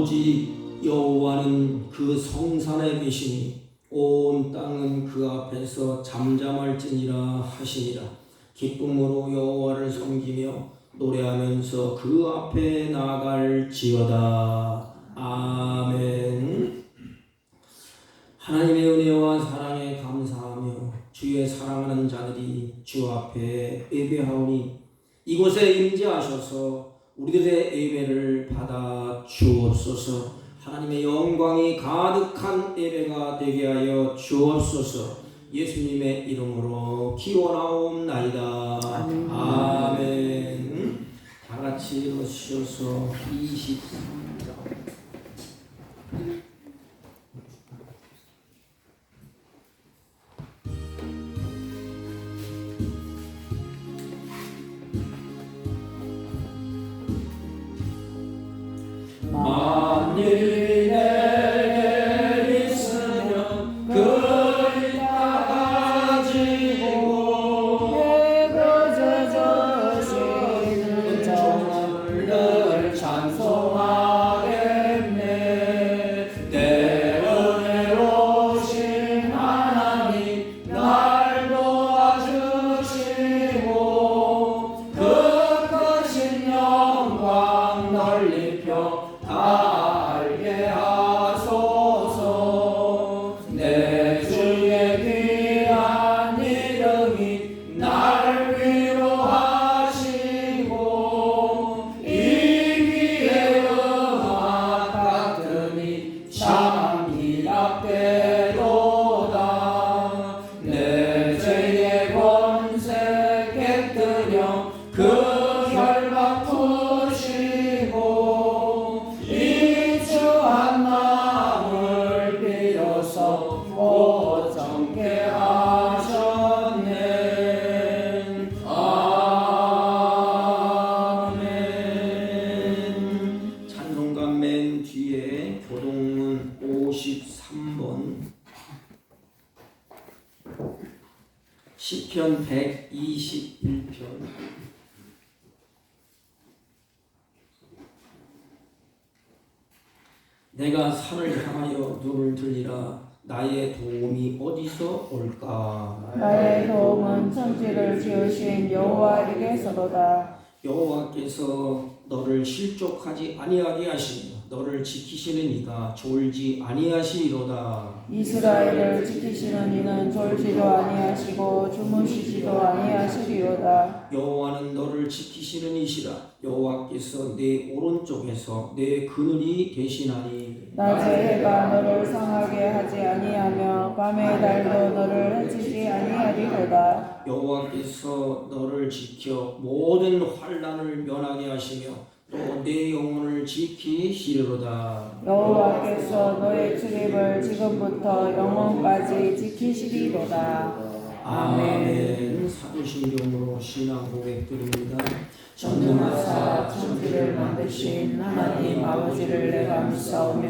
오직 여호와는 그 성산에 계시니 온 땅은 그 앞에서 잠잠할지니라 하시니라. 기쁨으로 여호와를 섬기며 노래하면서 그 앞에 나아갈지어다. 아멘. 하나님의 은혜와 사랑에 감사하며 주의 사랑하는 자들이 주 앞에 예배하오니 이곳에 임재하셔서 우리들의 예배를 받아 주옵소서. 하나님의 영광이 가득한 예배가 되게 하여 주옵소서. 예수님의 이름으로 기원하옵나이다. 아멘. 다 같이 일어서셔서 23장. 만일 내게 있으면 그리 다 가지고 내가 저저시는 정을 늘 찬송하겠네. 내 은혜로우신 하나님 날 도와주시고 그 크신 영광 널리펴 다 알게 하소서. 내 주의 귀한 이름이 날 위로하시고 이 귀의 음악 같으니 참 희락되도다. 내 죄의 권세 깨뜨려 그 결박 푸시고 이주한 마음을 빌어서 오정케 하셨네. 아멘. 찬송가 맨 뒤에 교동문 53번 시편 121편 내가 산을 향하여 눈을 들리라. 나의 도움이 어디서 올까? 나의 도움은 천지를 지으신 여호와에게서로다. 여호와께서 너를 실족하지 아니하게 하시며 너를 지키시는 이가 졸지 아니하시리로다. 이스라엘을 지키시는 이는 졸지도 아니하시고 주무시지도 아니하시리로다. 여호와는 너를 지키시는 이시라. 여호와께서 내 오른쪽에서 내 그늘이 되시나니 낮에 해가 너를 상하게 하지 아니하며 밤의 달도 너를 해치지 아니하리로다. 여호와께서 너를 지켜 모든 환난을 면하게 하시며 또 내 영혼을 지키시리로다. 여호와께서 너의 출입을 지금부터 영원까지 지키시리로다. 아멘. 사도신경으로 신앙 고백드립니다. 전능하사 천지를 만드신 하나님 아버지를 내가 믿사오며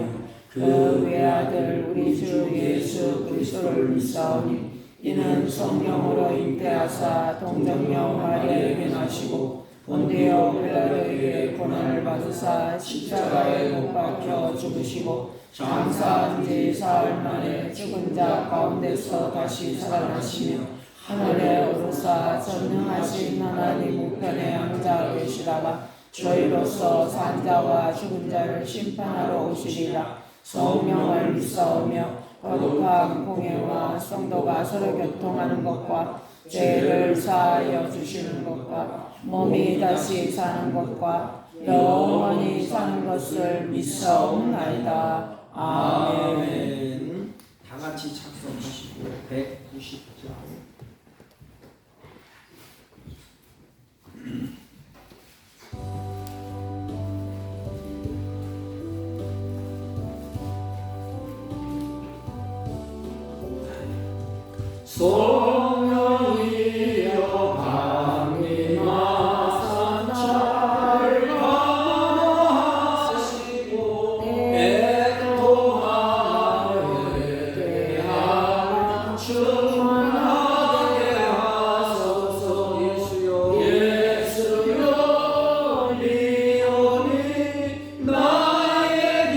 그 외아들 우리 주 예수 그리스도를 믿사오니 이는 성령으로 잉태하사 동정녀 마리아에게 나시고 본디오 빌라도에게 고난을 받으사 십자가에 못 박혀 죽으시고 장사한 지 사흘 만에 죽은 자 가운데서 다시 살아나시며 하늘에 오르사 전능하신 하나님 우편에 앉아 계시다가 저희로서 산자와 죽은 자를 심판하러 오시리라. 성령을 믿사오며 거룩한 공예와 성도가 서로 교통하는 것과 죄를 사하여 주시는 것과 몸이 다시 사는 것과 영원히 사는 것을 믿사옵나이다. 아멘. 다 같이 착석하시고 190장. 성령이여 강림하사 잘 감화하시고 애통하게 대하여 충만하게 하소서. 예수여 예수여 리오니 나의 길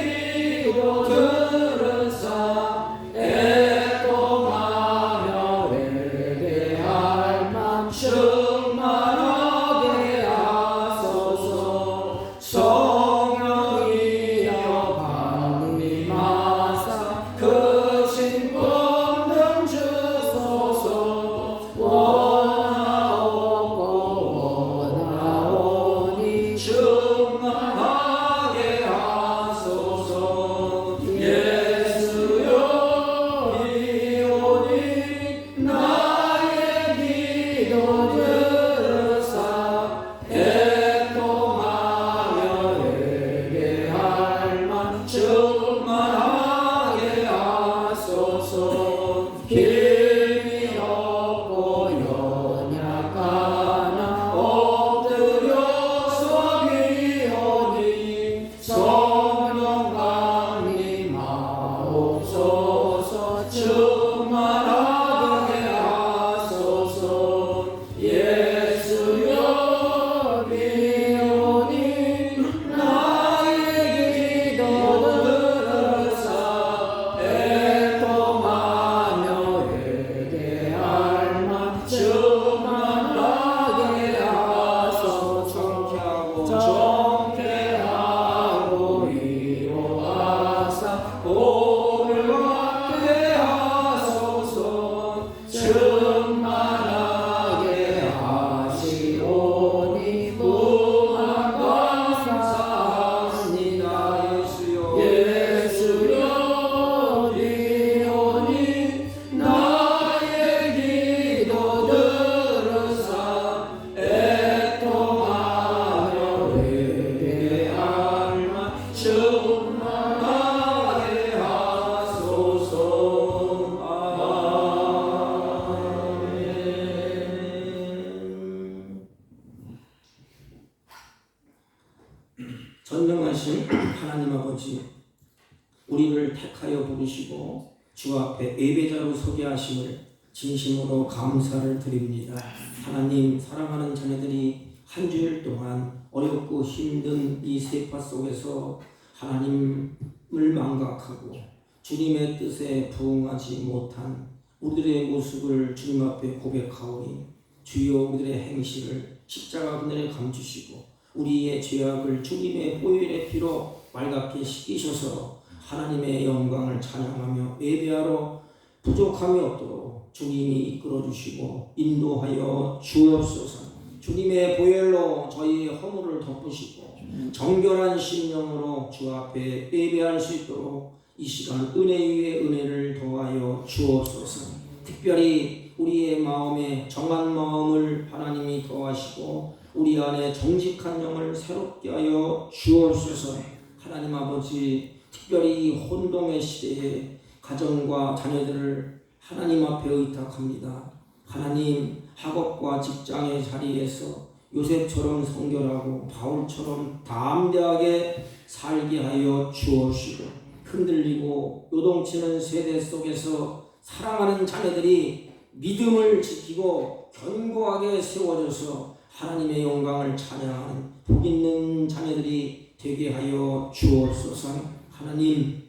주옵시고 주 앞에 예배자로 서게 하심을 진심으로 감사를 드립니다. 하나님, 사랑하는 자녀들이 한 주일 동안 어렵고 힘든 이 세파 속에서 하나님을 망각하고 주님의 뜻에 부응하지 못한 우리들의 모습을 주님 앞에 고백하오니 주여 우리들의 행실을 십자가 그늘에 감추시고 우리의 죄악을 주님의 보혈의 피로 말갛게 씻기셔서 하나님의 영광을 찬양하며 예배하러 부족함이 없도록 주님이 이끌어주시고 인도하여 주옵소서. 주님의 보혈로 저희의 허물을 덮으시고 정결한 심령으로 주 앞에 예배할 수 있도록 이 시간 은혜 위에 은혜를 더하여 주옵소서. 특별히 우리의 마음에 정한 마음을 하나님이 더하시고 우리 안에 정직한 영을 새롭게 하여 주옵소서. 하나님 아버지, 특별히 이 혼동의 시대에 가정과 자녀들을 하나님 앞에 의탁합니다. 하나님, 학업과 직장의 자리에서 요셉처럼 성결하고 바울처럼 담대하게 살게 하여 주옵시고 흔들리고 요동치는 세대 속에서 사랑하는 자녀들이 믿음을 지키고 견고하게 세워져서 하나님의 영광을 찬양하는 복 있는 자녀들이 되게 하여 주옵소서. 하나님,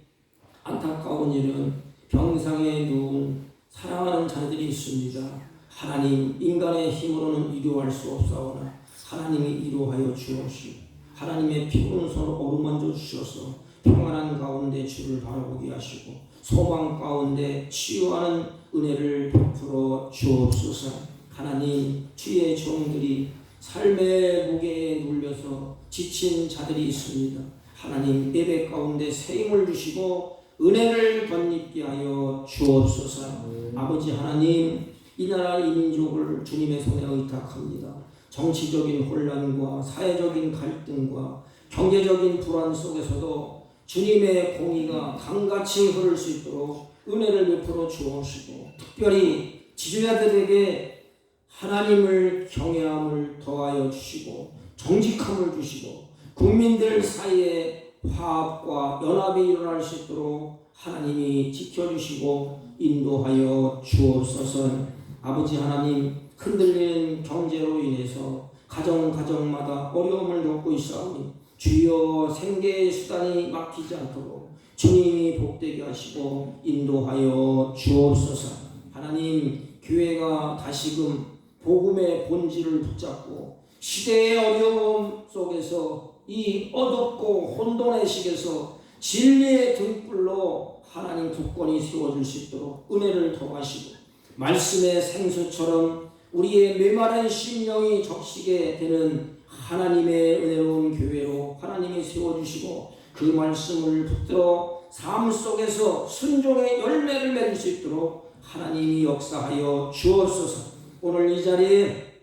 안타까운 일은 병상에 누운 사랑하는 자녀들이 있습니다. 하나님, 인간의 힘으로는 위로할 수 없사오나 하나님이 위로하여 주옵시고 하나님의 피부른 손을 어루만져 주셔서 평안한 가운데 주를 바라보게 하시고 소망 가운데 치유하는 은혜를 베풀어 주옵소서. 하나님, 주의 종들이 삶의 무게에 눌려서 지친 자들이 있습니다. 하나님, 예배 가운데 새 힘을 주시고 은혜를 덧입게 하여 주옵소서. 아버지 하나님, 이 나라 이 민족을 주님의 손에 의탁합니다. 정치적인 혼란과 사회적인 갈등과 경제적인 불안 속에서도 주님의 공의가 강같이 흐를 수 있도록 은혜를 베풀어 주옵시고 특별히 지도자들에게 하나님을 경외함을 더하여 주시고 정직함을 주시고 국민들 사이에 화합과 연합이 일어날 수 있도록 하나님이 지켜주시고 인도하여 주옵소서. 아버지 하나님, 흔들리는 경제로 인해서 가정마다 어려움을 겪고 있사오니 주여 생계의 수단이 막히지 않도록 주님이 복되게 하시고 인도하여 주옵소서. 하나님, 교회가 다시금 복음의 본질을 붙잡고 시대의 어려움 속에서 이 어둡고 혼돈의 시기에서 진리의 등불로 하나님 국권이 세워질 수 있도록 은혜를 더하시고 말씀의 생수처럼 우리의 메마른 심령이 적시게 되는 하나님의 은혜로운 교회로 하나님이 세워주시고 그 말씀을 붙들어 삶 속에서 순종의 열매를 맺을 수 있도록 하나님이 역사하여 주옵소서. 오늘 이 자리에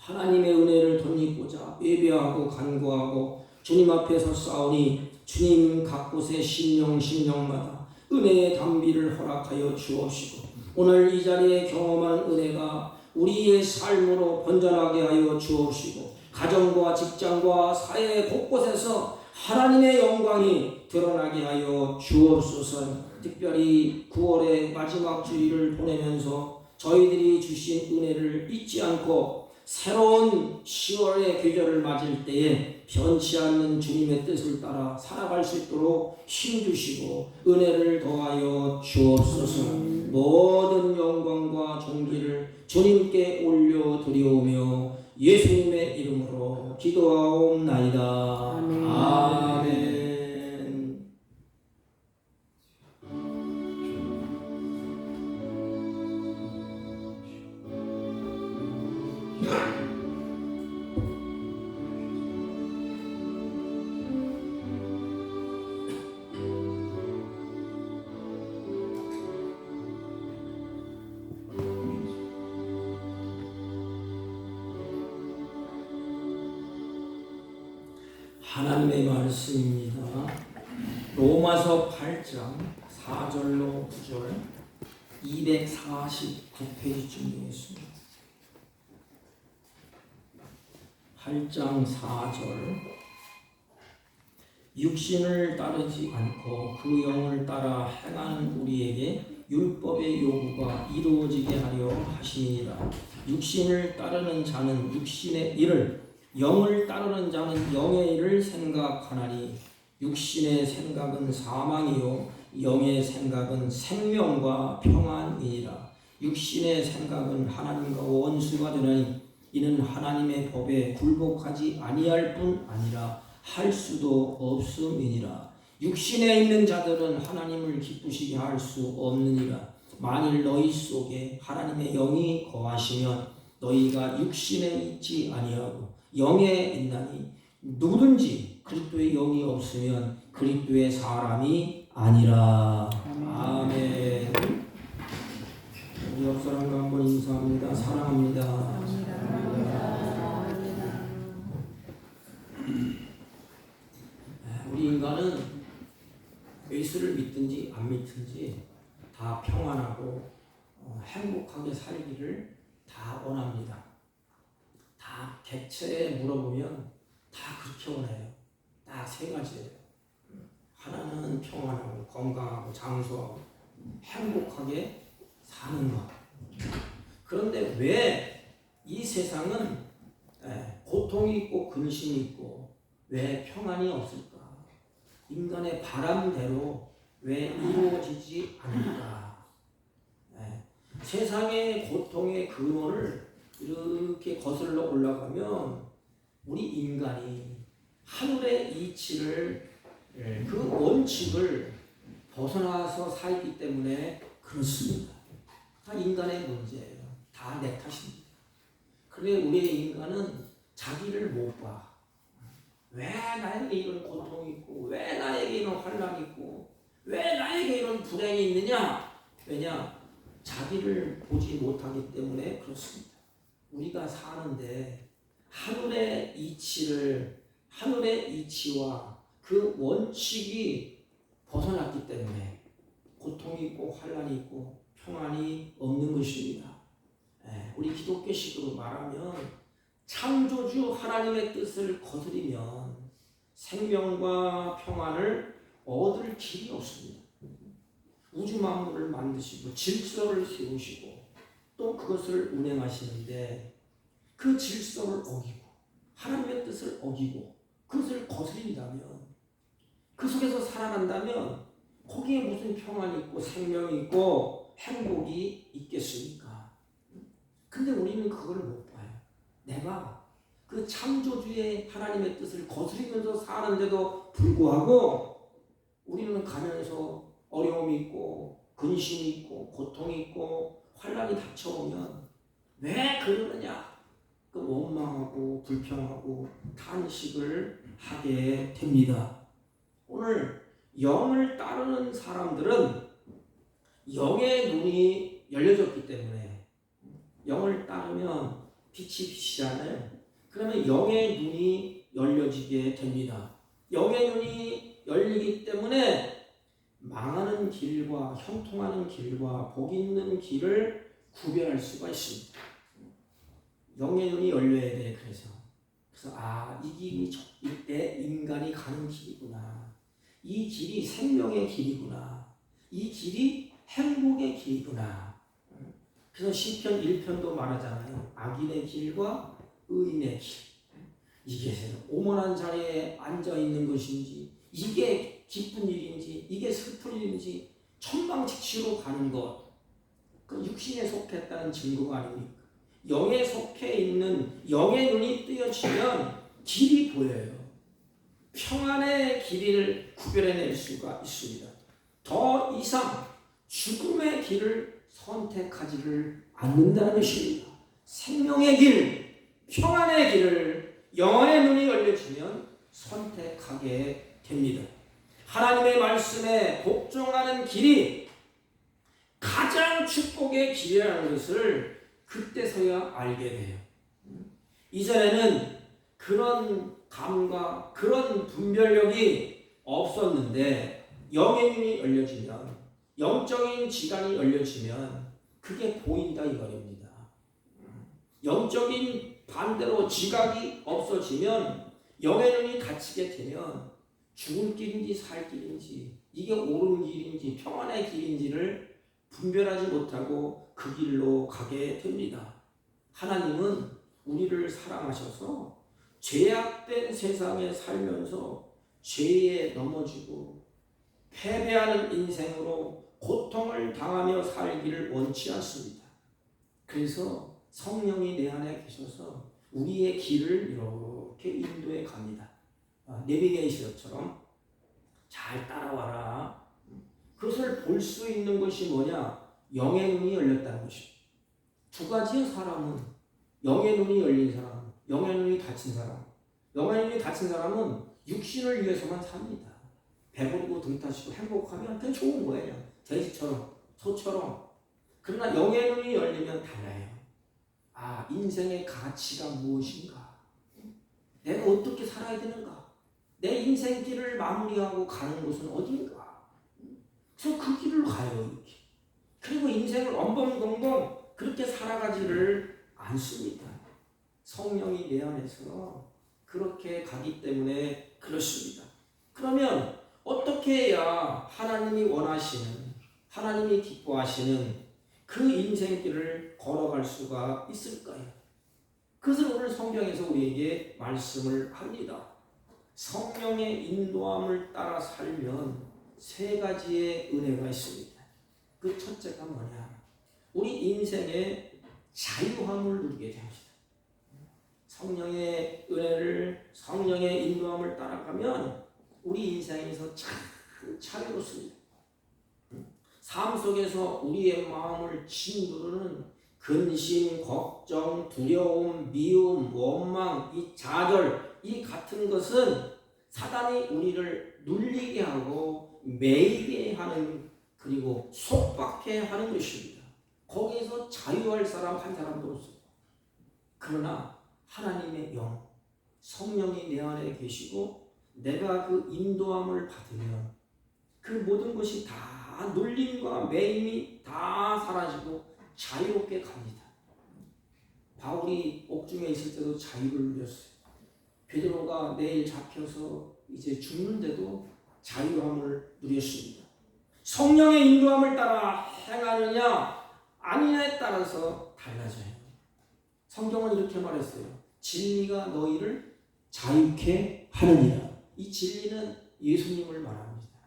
하나님의 은혜를 덧입고자 예배하고 간구하고 주님 앞에서 싸우니 주님 각 곳의 심령마다 은혜의 담비를 허락하여 주옵시고 오늘 이 자리에 경험한 은혜가 우리의 삶으로 번져나게 하여 주옵시고 가정과 직장과 사회 곳곳에서 하나님의 영광이 드러나게 하여 주옵소서. 특별히 9월의 마지막 주일을 보내면서 저희들이 주신 은혜를 잊지 않고 새로운 10월의 계절을 맞을 때에 변치 않는 주님의 뜻을 따라 살아갈 수 있도록 힘주시고 은혜를 더하여 주옵소서. 모든 영광과 존귀를 주님께 올려드리오며 예수님의 이름으로 기도하옵나이다. 아멘. 하나님의 말씀입니다. 로마서 8장 4절로 9절 249페이지쯤 되어 있습니다. 8장 4절 육신을 따르지 않고 그 영을 따라 행하는 우리에게 율법의 요구가 이루어지게 하려 하심이니라. 육신을 따르는 자는 육신의 일을, 영을 따르는 자는 영의 일을 생각하나니 육신의 생각은 사망이요 영의 생각은 생명과 평안이니라. 육신의 생각은 하나님과 원수가 되나니 이는 하나님의 법에 굴복하지 아니할 뿐 아니라 할 수도 없음이니라. 육신에 있는 자들은 하나님을 기쁘시게 할 수 없느니라. 만일 너희 속에 하나님의 영이 거하시면 너희가 육신에 있지 아니하고 영에 있나니 누구든지 그리스도의 영이 없으면 그리스도의 사람이 아니라. 아멘. 우리 옆 사람과 한번 인사합니다. 사랑합니다. 우리 인간은 예수를 믿든지 안 믿든지 다 평안하고 행복하게 살기를 다 원합니다. 다 객체에 물어보면 다 그렇게 원해요. 딱 세 가지예요. 하나는 평안하고 건강하고 장수하고 행복하게 사는 것. 그런데 왜 이 세상은 고통이 있고 근심이 있고 왜 평안이 없을까? 인간의 바람대로 왜 이루어지지 않을까? 세상의 고통의 근원을 이렇게 거슬러 올라가면 우리 인간이 하늘의 이치를 그 원칙을 벗어나서 살기 때문에 그렇습니다. 다 인간의 문제예요. 다 내 탓입니다. 그런데 우리 인간은 자기를 못 봐. 왜 나에게 이런 고통이 있고 왜 나에게 이런 환란이 있고 왜 나에게 이런 불행이 있느냐? 왜냐? 자기를 보지 못하기 때문에 그렇습니다. 우리가 사는데 하늘의 이치와 그 원칙이 벗어났기 때문에 고통이 있고 환란이 있고 평안이 없는 것입니다. 우리 기독교식으로 말하면 창조주 하나님의 뜻을 거스리면 생명과 평안을 얻을 길이 없습니다. 우주 만물을 만드시고 질서를 세우시고 또 그것을 운행하시는데 그 질서를 어기고 하나님의 뜻을 어기고 그것을 거스린다면 그 속에서 살아간다면 거기에 무슨 평안이 있고 생명이 있고 행복이 있겠습니까? 근데 우리는 그걸 못 봐요. 내가 그 창조주의 하나님의 뜻을 거스리면서 사는데도 불구하고 우리는 가면서 어려움이 있고 근심이 있고 고통이 있고 환란이 닥쳐오면 왜 그러느냐? 그 원망하고 불평하고 탄식을 하게 됩니다. 오늘 영을 따르는 사람들은 영의 눈이 열려졌기 때문에 영을 따르면 빛이 비치잖아요. 그러면 영의 눈이 열려지게 됩니다. 영의 눈이 열리기 때문에 망하는 길과 형통하는 길과 복 있는 길을 구별할 수가 있습니다. 영의 눈이 열려야 돼. 그래서 이 길이 이때 인간이 가는 길이구나. 이 길이 생명의 길이구나. 이 길이 행복의 길이구나. 그래서 시편 1편도 말하잖아요. 악인의 길과 의인의 길. 이게 오만한 자리에 앉아 있는 것인지 이게 기쁜 일인지 이게 슬픈 일인지 천방지축으로 가는 것. 그 육신에 속했다는 증거가 아닙니까? 영에 속해 있는 영의 눈이 뜨여지면 길이 보여요. 평안의 길을 구별해낼 수가 있습니다. 더 이상 죽음의 길을 선택하지를 않는다는 것입니다. 생명의 길, 평안의 길을 영의 눈이 열려지면 선택하게 됩니다. 하나님의 말씀에 복종하는 길이 가장 축복의 길이라는 것을 그때서야 알게 돼요. 이전에는 그런 감각, 그런 분별력이 없었는데 영의 눈이 열려지면, 영적인 지간이 열려지면 그게 보인다 이 말입니다. 영적인 반대로 지각이 없어지면 영의 눈이 닫히게 되면 죽을 길인지 살 길인지, 이게 옳은 길인지 평안의 길인지를 분별하지 못하고 그 길로 가게 됩니다. 하나님은 우리를 사랑하셔서 죄악된 세상에 살면서 죄에 넘어지고 패배하는 인생으로 고통을 당하며 살기를 원치 않습니다. 그래서 성령이 내 안에 계셔서 우리의 길을 이렇게 인도해 갑니다. 내비게이션처럼 잘 따라와라. 그것을 볼 수 있는 것이 뭐냐? 영의 눈이 열렸다는 것입니다. 두 가지의 사람은 영의 눈이 열린 사람, 영의 눈이 닫힌 사람. 영의 눈이 닫힌 사람은 육신을 위해서만 삽니다. 배부르고 등 타시고 행복하면 그냥 좋은 거예요. 돼지처럼, 소처럼. 그러나 영의 눈이 열리면 달라요. 아, 인생의 가치가 무엇인가? 내가 어떻게 살아야 되는가? 내 인생길을 마무리하고 가는 곳은 어딘가? 그래서 그 길을 가요. 이렇게. 그리고 인생을 엄벙덩벙 그렇게 살아가지를 않습니다. 성령이 내 안에서 그렇게 가기 때문에 그렇습니다. 그러면 어떻게 해야 하나님이 원하시는, 하나님이 기뻐하시는 그 인생길을 걸어갈 수가 있을까요? 그것을 오늘 성경에서 우리에게 말씀을 합니다. 성령의 인도함을 따라 살면 세 가지의 은혜가 있습니다. 그 첫째가 뭐냐? 우리 인생의 자유함을 누리게 됩니다. 성령의 은혜를, 성령의 인도함을 따라가면 우리 인생에서 참 자유롭습니다. 삶 속에서 우리의 마음을 짓누르는 근심, 걱정, 두려움, 미움, 원망, 이 좌절, 이 같은 것은 사단이 우리를 눌리게 하고 매이게 하는, 그리고 속박해 하는 것입니다. 거기에서 자유할 사람 한 사람도 없어요. 그러나 하나님의 영, 성령이 내 안에 계시고 내가 그 인도함을 받으면 그 모든 것이 다 눌림과 매임이 다 사라지고 자유롭게 갑니다. 바울이 옥중에 있을 때도 자유를 누렸어요. 베드로가 내일 잡혀서 이제 죽는데도 자유함을 누렸습니다. 성령의 인도함을 따라 행하느냐 아니냐에 따라서 달라져요. 성경은 이렇게 말했어요. 진리가 너희를 자유케 하느니라. 이 진리는 예수님을 말합니다.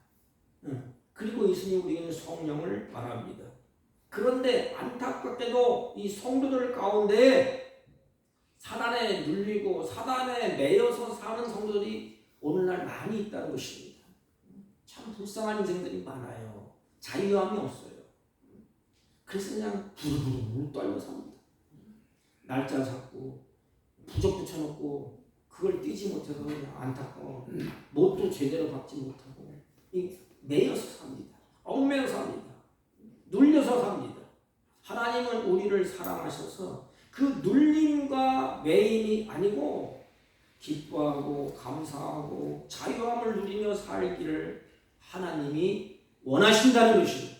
그리고 예수님 우리에게는 성령을 말합니다. 그런데 안타깝게도 이 성도들 가운데 사단에 눌리고 사단에 매여서 사는 성도들이 오늘날 많이 있다는 것입니다. 참 불쌍한 인생들이 많아요. 자유함이 없어요. 그래서 그냥 부르르 떨며 삽니다. 날짜 잡고 부적 붙여놓고 그걸 띄지 못해서 그냥 안타까워. 뭣도 제대로 받지 못하고 매여서 삽니다. 얽매여 삽니다. 눌려서 삽니다. 하나님은 우리를 사랑하셔서 그 눌림과 매임이 아니고 기뻐하고 감사하고 자유함을 누리며 살기를 하나님이 원하신다는 것입니다.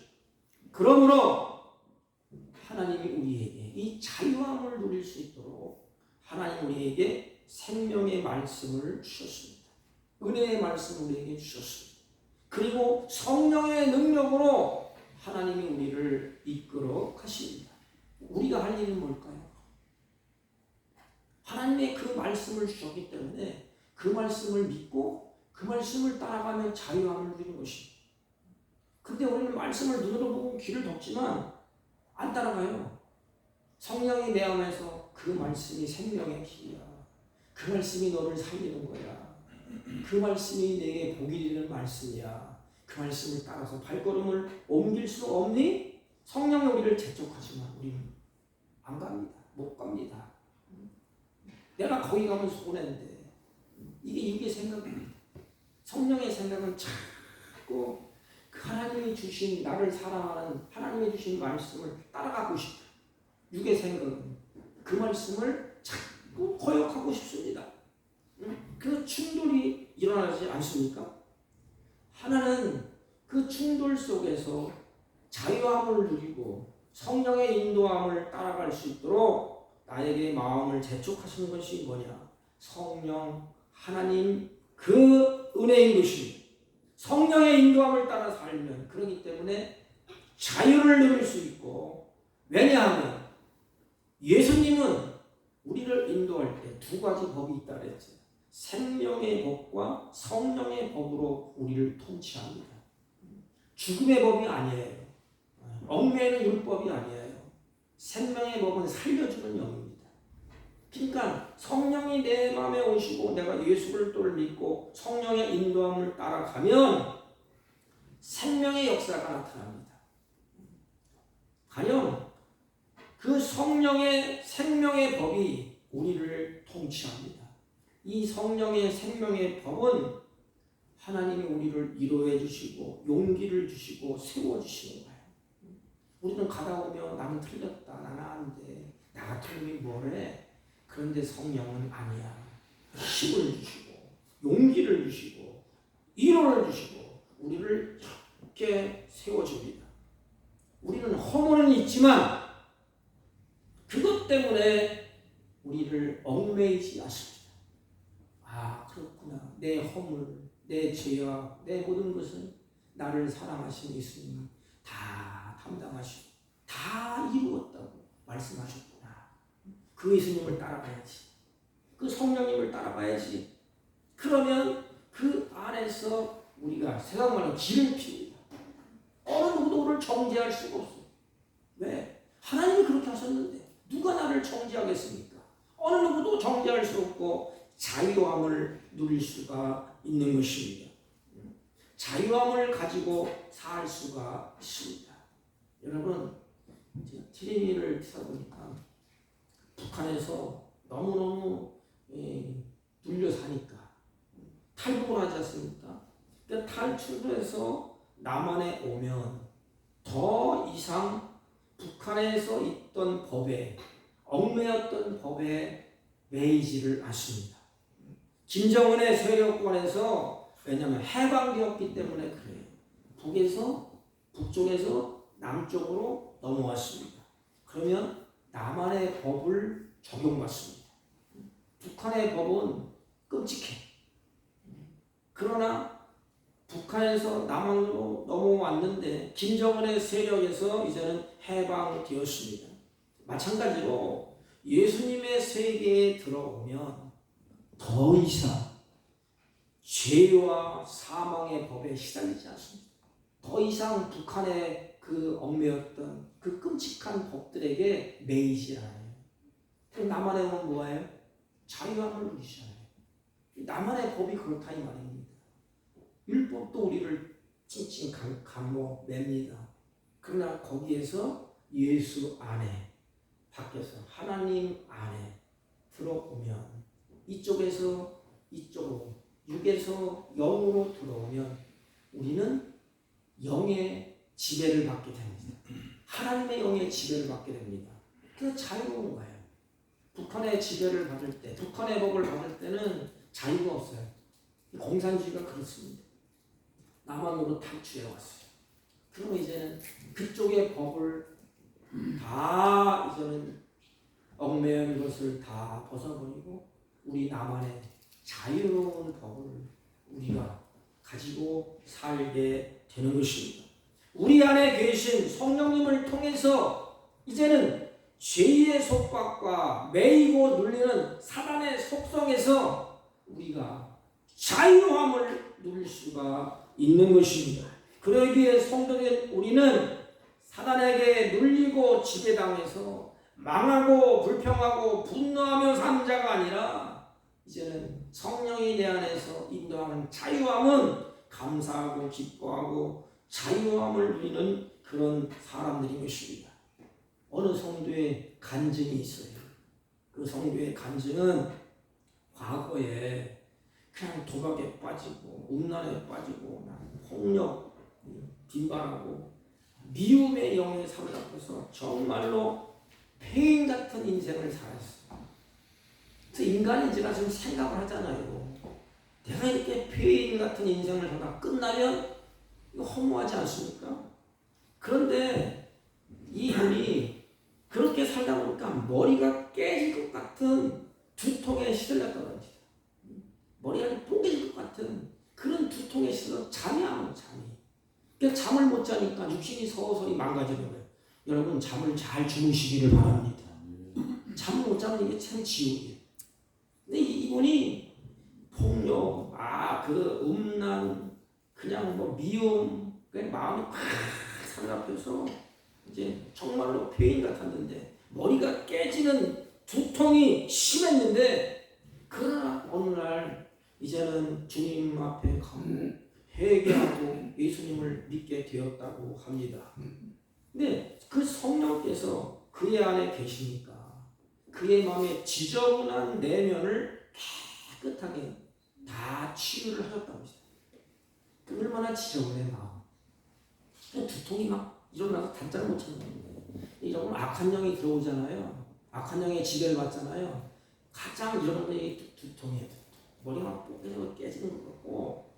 그러므로 하나님이 우리에게 이 자유함을 누릴 수 있도록 하나님 우리에게 생명의 말씀을 주셨습니다. 은혜의 말씀을 우리에게 주셨습니다. 그리고 성령의 능력으로 하나님이 우리를 이끌어 가십니다. 우리가 할 일은 뭘까요? 하나님의 그 말씀을 주셨기 때문에 그 말씀을 믿고 그 말씀을 따라가며 자유함을 누리는 것입니다. 근데 우리는 말씀을 눈으로 보고 귀를 덮지만 안 따라가요. 성령이 내 안에서 그 말씀이 생명의 길이야. 그 말씀이 너를 살리는 거야. 그 말씀이 내게 복이 되는 말씀이야. 그 말씀을 따라서 발걸음을 옮길 수 없니? 성령이 우리를 재촉하지만 우리는 안 갑니다. 못 갑니다. 내가 거기 가면 손해인데 이게 육의 생각입니다. 성령의 생각은 자꾸 하나님이 주신 나를 사랑하는 하나님이 주신 말씀을 따라가고 싶다. 육의 생각은 그 말씀을 자꾸 거역하고 싶습니다. 그 충돌이 일어나지 않습니까? 하나는 그 충돌 속에서 자유함을 누리고 성령의 인도함을 따라갈 수 있도록 나에게 마음을 재촉하시는 것이 뭐냐? 성령, 하나님 그 은혜인 것입니다. 성령의 인도함을 따라 살면 그렇기 때문에 자유를 누릴 수 있고, 왜냐하면 예수님은 우리를 인도할 때 두 가지 법이 있다 그랬죠. 생명의 법과 성령의 법으로 우리를 통치합니다. 죽음의 법이 아니에요. 얽매이는 율법이 아니에요. 생명의 법은 살려주는 영입니다. 그러니까 성령이 내 마음에 오시고 내가 예수 그리스도를 믿고 성령의 인도함을 따라가면 생명의 역사가 나타납니다. 가령 그 성령의 생명의 법이 우리를 통치합니다. 이 성령의 생명의 법은 하나님이 우리를 위로해 주시고 용기를 주시고 세워주시는 거예요. 우리는 가다 보면 나는 틀렸다, 나는 안 돼, 나 같은 놈이 뭐래. 그런데 성령은 아니야. 힘을 주시고 용기를 주시고 위로를 주시고 우리를 이렇게 세워줍니다. 우리는 허물은 있지만 그것 때문에 우리를 얽매이지 않습니다. 아, 그렇구나. 내 허물, 내 죄악, 내 모든 것은 나를 사랑하신 예수님이 다 담당하시고 다 이루었다고 말씀하셨구나. 그 예수님을 따라가야지. 그 성령님을 따라가야지. 그러면 그 안에서 우리가 세상 말로 길을 피웁니다. 어느 누구도 우리를 정죄할 수가 없어. 왜? 하나님이 그렇게 하셨는데 누가 나를 정죄하겠습니까? 어느 누구도 정죄할 수 없고 자유함을 누릴 수가 있는 것입니다. 자유함을 가지고 살 수가 있습니다. 여러분, TV를 틀다 보니까 북한에서 너무너무 눌려 사니까 탈북을 하지 않습니까? 그러니까 탈출해서 남한에 오면 더 이상 북한에서 있던 법에 얽매였던 법에 매이지를 않습니다. 김정은의 세력권에서 왜냐하면 해방되었기 때문에 그래요. 북쪽에서 남쪽으로 넘어왔습니다. 그러면 남한의 법을 적용받습니다. 북한의 법은 끔찍해. 그러나 북한에서 남한으로 넘어왔는데 김정은의 세력에서 이제는 해방되었습니다. 마찬가지로 예수님의 세계에 들어오면 더 이상 죄와 사망의 법에 시달리지 않습니다. 더 이상 북한의 그 얽매였던 그 끔찍한 법들에게 매이지 않아요. 남한에 오면 뭐예요? 자유함을 누리시잖아요. 남한의 법이 그렇다 이 말입니다. 율법도 우리를 칭칭 감목맵니다. 그러나 거기에서 예수 안에 밖에서 하나님 안에 들어오면 이쪽에서 이쪽으로 육에서 영으로 들어오면 우리는 영의 지배를 받게 됩니다. 하나님의 영의 지배를 받게 됩니다. 그래서 자유로운 거예요. 북한의 지배를 받을 때, 북한의 법을 받을 때는 자유가 없어요. 공산주의가 그렇습니다. 남한으로 탈출해 왔어요. 그럼 이제는 그쪽의 법을 다 이제는 얽매인 것을 다 벗어버리고 우리 남한의 자유로운 법을 우리가 가지고 살게 되는 것입니다. 우리 안에 계신 성령님을 통해서 이제는 죄의 속박과 매이고 눌리는 사단의 속성에서 우리가 자유함을 누릴 수가 있는 것입니다. 그러기에 성도된 우리는 사단에게 눌리고 지배당해서 망하고 불평하고 분노하며 산 자가 아니라 이제는 성령이 내 안에서 인도하는 자유함은 감사하고 기뻐하고 자유함을 누리는 그런 사람들인 것입니다. 어느 성도의 간증이 있어요. 그 성도의 간증은 과거에 그냥 도박에 빠지고 음란에 빠지고 폭력, 빈발하고 미움의 영에 사로잡혀서 정말로 폐인 같은 인생을 살았어요. 그래서 인간이 제가 지금 생각을 하잖아요. 내가 이렇게 폐인 같은 인생을 살다 끝나면 이거 허무하지 않습니까? 그런데 이 분이 그렇게 살다 보니까 머리가 깨질 것 같은 두통에 시달렸다는 겁니다. 머리가 뽀개질 것 같은 같은 그런 두통에 있어서 잠이 안 와요. 그러니까 잠을 못 자니까 육신이 서서히 망가지는 거예요. 여러분 잠을 잘 주무시기를 바랍니다. 잠을 못 자면 이게 참 지옥이에요. 근데 이분이 폭력, 그 음란, 그냥 뭐 미움, 그냥 마음이 팍 사로잡혀서 이제 정말로 폐인 같았는데 머리가 깨지는 두통이 심했는데 그러나 어느 날 이제는 주님 앞에 가고 회개하고 예수님을 믿게 되었다고 합니다. 근데 그 성령께서 그의 안에 계시니까 그의 마음의 지저분한 내면을 깨끗하게 다 치유를 하셨다고 합니다. 얼마나 지저분해 마음. 두통이 막 일어나서 단짝을 못 찾는 거예요. 이러면 악한 영이 들어오잖아요. 악한 영의 지배를 받잖아요. 가장 이런 게 두통이에요. 머리가 막 깨지는 것 같고,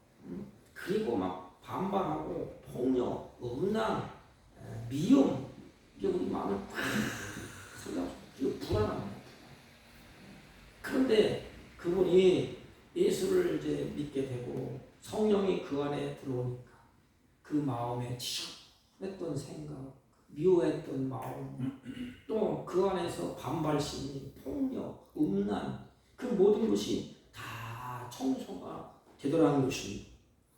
그리고 막 반발하고 폭력, 음란, 미움, 이게 우리 마음을 팍 생각하고 불안합니다. 그런데 그분이 예수를 이제 믿게 되고 성령이 그 안에 들어오니까 그 마음에 지저했던 생각, 미워했던 마음, 또 그 안에서 반발심이, 폭력, 음란, 그 모든 것이 다 청소가 되더라는 것입니다.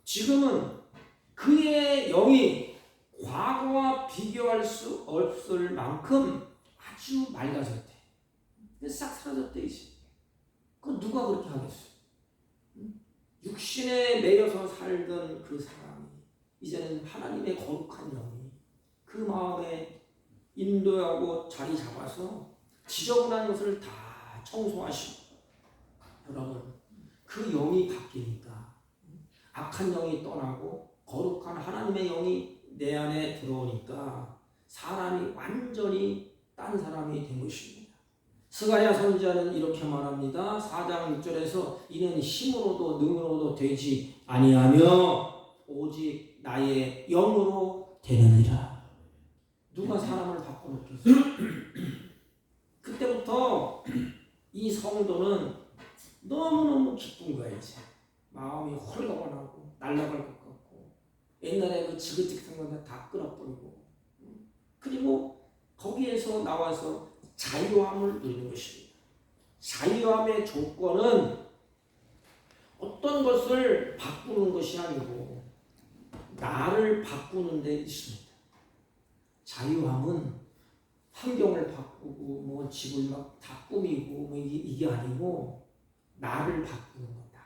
지금은 그의 영이 과거와 비교할 수 없을 만큼 아주 맑아졌대. 싹 사라졌대 이제. 그건 누가 그렇게 하겠어? 육신에 매여서 살던 그 사람이 이제는 하나님의 거룩한 영이 그 마음에 인도하고 자리 잡아서 지저분한 것을 다 청소하시고, 여러분 그 영이 바뀌니까 악한 영이 떠나고 거룩한 하나님의 영이 내 안에 들어오니까 사람이 완전히 딴 사람이 된 것입니다. 스가랴 선지자는 이렇게 말합니다. 4장 6절에서 이는 힘으로도 능으로도 되지 아니하며 오직 나의 영으로 되느니라. 누가 사람을 바꿔놓겠어요? 그때부터 이 성도는 너무너무 기쁜 거야. 이제 마음이 홀가분하고 날아갈 것 같고, 옛날에 그 지긋지긋한 거 다 끊어버리고, 그리고 거기에서 나와서 자유함을 누리는 것입니다. 자유함의 조건은 어떤 것을 바꾸는 것이 아니고 나를 바꾸는 데 있습니다. 자유함은 환경을 바꾸고 뭐 집을 막 다 꾸미고 뭐 이게 아니고 나를 바꾸는 거다.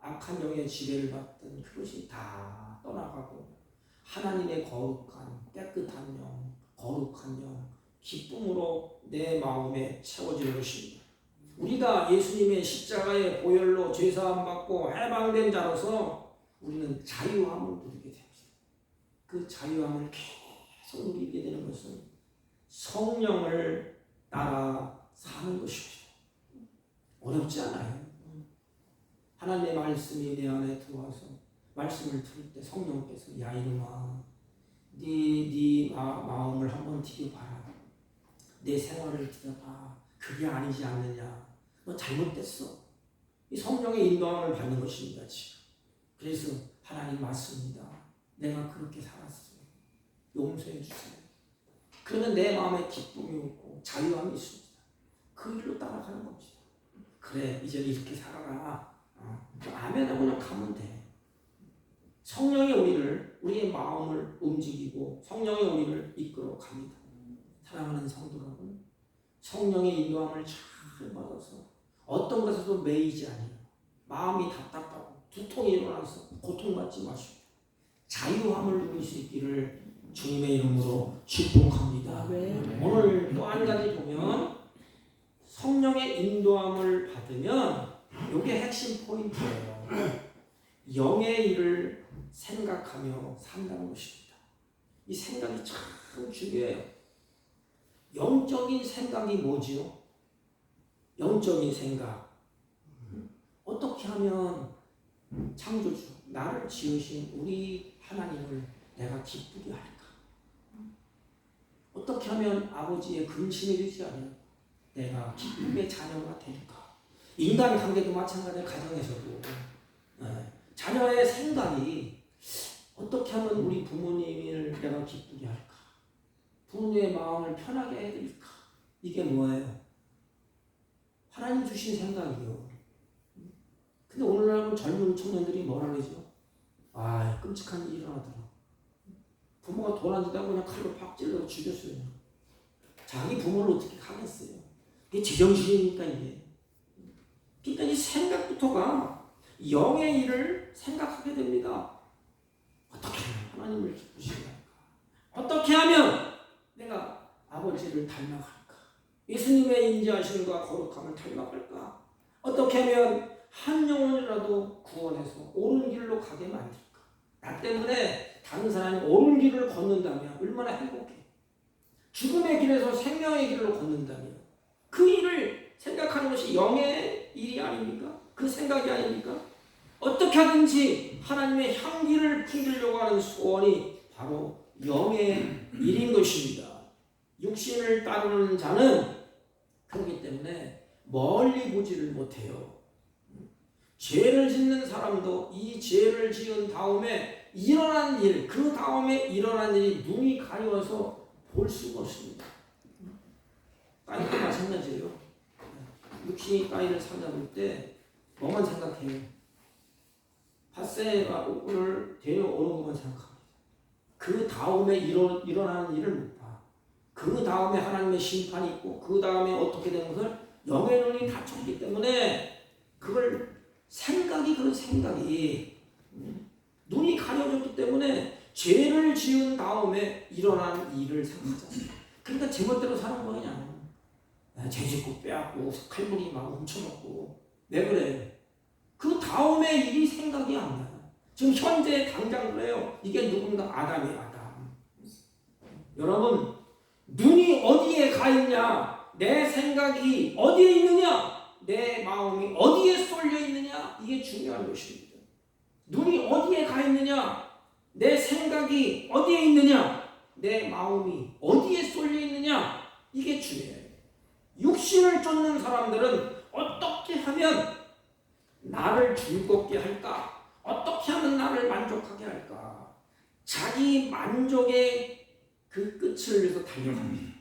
악한 영의 지배를 받던 그것이 다 떠나가고 하나님의 거룩한 깨끗한 영, 거룩한 영, 기쁨으로 내 마음에 채워지는 것입니다. 우리가 예수님의 십자가의 보혈로 죄사함 받고 해방된 자로서 우리는 자유함을 누리게 됩니다. 그 자유함을 계속 누리게 되는 것은 성령을 따라 사는 것입니다. 어렵지 않아요. 하나님의 말씀이 내 안에 들어와서 말씀을 들을 때 성령께서 야 이놈아 네 마음을 한번 들여봐라. 내 생활을 들여봐. 그게 아니지 않느냐. 너 잘못됐어. 이 성령의 인도함을 받는 것입니다. 지금. 그래서 하나님 맞습니다. 내가 그렇게 살았어요. 용서해 주세요. 그러면 내 마음에 기쁨이 있고 자유함이 있습니다. 그 길로 따라가는 겁니다. 그래 이제 이렇게 살아라. 아멘하고 그냥 가면 돼. 성령이 우리의 마음을 움직이고 성령이 우리를 이끌어 갑니다. 사랑하는 성도 여러분, 성령의 인도함을 잘 받아서 어떤 것에도 매이지 아니에요. 마음이 답답하고 두통이 일어나서 고통받지 마시고 자유함을 누릴 수 있기를 주님의 이름으로 축복합니다. 오늘 또 한 가지 보면 성령의 인도함을 받으면 이게 핵심 포인트예요. 영의 일을 생각하며 산다는 것입니다. 이 생각이 참 중요해요. 영적인 생각이 뭐지요? 영적인 생각. 어떻게 하면 창조주, 나를 지으신 우리 하나님을 내가 기쁘게 할까? 어떻게 하면 아버지의 근심이 되지 않으면 내가 기쁨의 자녀가 될까? 인간 관계도 마찬가지로 가정에서도 자녀의 생각이 어떻게 하면 우리 부모님을 내가 기쁘게 할까? 부모님의 마음을 편하게 해드릴까? 이게 뭐예요? 하나님 주신 생각이요. 근데 오늘날 젊은 청년들이 뭐라 그러죠? 아, 끔찍한 일이 일어나더라. 부모가 돈 안 준다고 그냥 칼로 팍 찔러 죽였어요. 자기 부모를 어떻게 하겠어요? 이게 제정신이니까 이게. 그러니까 이 생각부터가 영의 일을 생각하게 됩니다. 어떻게 하면 하나님을 기쁘시게 할까? 어떻게 하면 내가 아버지를 닮아갈까? 예수님의 인자하심과 거룩함을 닮아갈까? 어떻게 하면 한 영혼이라도 구원해서 옳은 길로 가게 만들까? 나 때문에 다른 사람이 옳은 길을 걷는다면 얼마나 행복해. 죽음의 길에서 생명의 길로 걷는다면 그 일을 생각하는 것이 영의 일이 아닙니까? 그 생각이 아닙니까? 어떻게 하든지 하나님의 향기를 풍기려고 하는 소원이 바로 영의 일인 것입니다. 육신을 따르는 자는 그렇기 때문에 멀리 보지를 못해요. 죄를 짓는 사람도 이 죄를 지은 다음에 일어난 일, 그 다음에 일어난 일이 눈이 가려워서 볼 수가 없습니다. 까인도 마찬가지예요. 육신이 까인을 살려볼 때 뭐만 생각해요? 밧세가 오를 데려오는 것만 생각합니다. 그 다음에 일어나는 일을 못 봐. 그 다음에 하나님의 심판이 있고 그 다음에 어떻게 된 것을 영의 눈이 닫혔기 때문에 그걸 그런 생각이 눈이 가려졌기 때문에 죄를 지은 다음에 일어나는 일을 생각하잖아요. 그러니까 제멋대로 사는 거냐. 죄 짓고 빼앗고 칼부리 막 훔쳐먹고 왜 그래? 그 다음에 일이 생각이 안 나요. 지금 현재 당장 그래요. 이게 누군가 아담이에요. 아담. 여러분 눈이 어디에 가 있냐? 내 생각이 어디에 있느냐? 내 마음이 어디에 쏠려 있느냐? 이게 중요한 것입니다. 눈이 어디에 가 있느냐? 내 생각이 어디에 있느냐? 내 마음이 어디에 쏠려 있느냐? 이게 중요해요. 육신을 쫓는 사람들은 어떻게 하면 나를 즐겁게 할까? 어떻게 하면 나를 만족하게 할까? 자기 만족의 그 끝을 위해서 달려갑니다.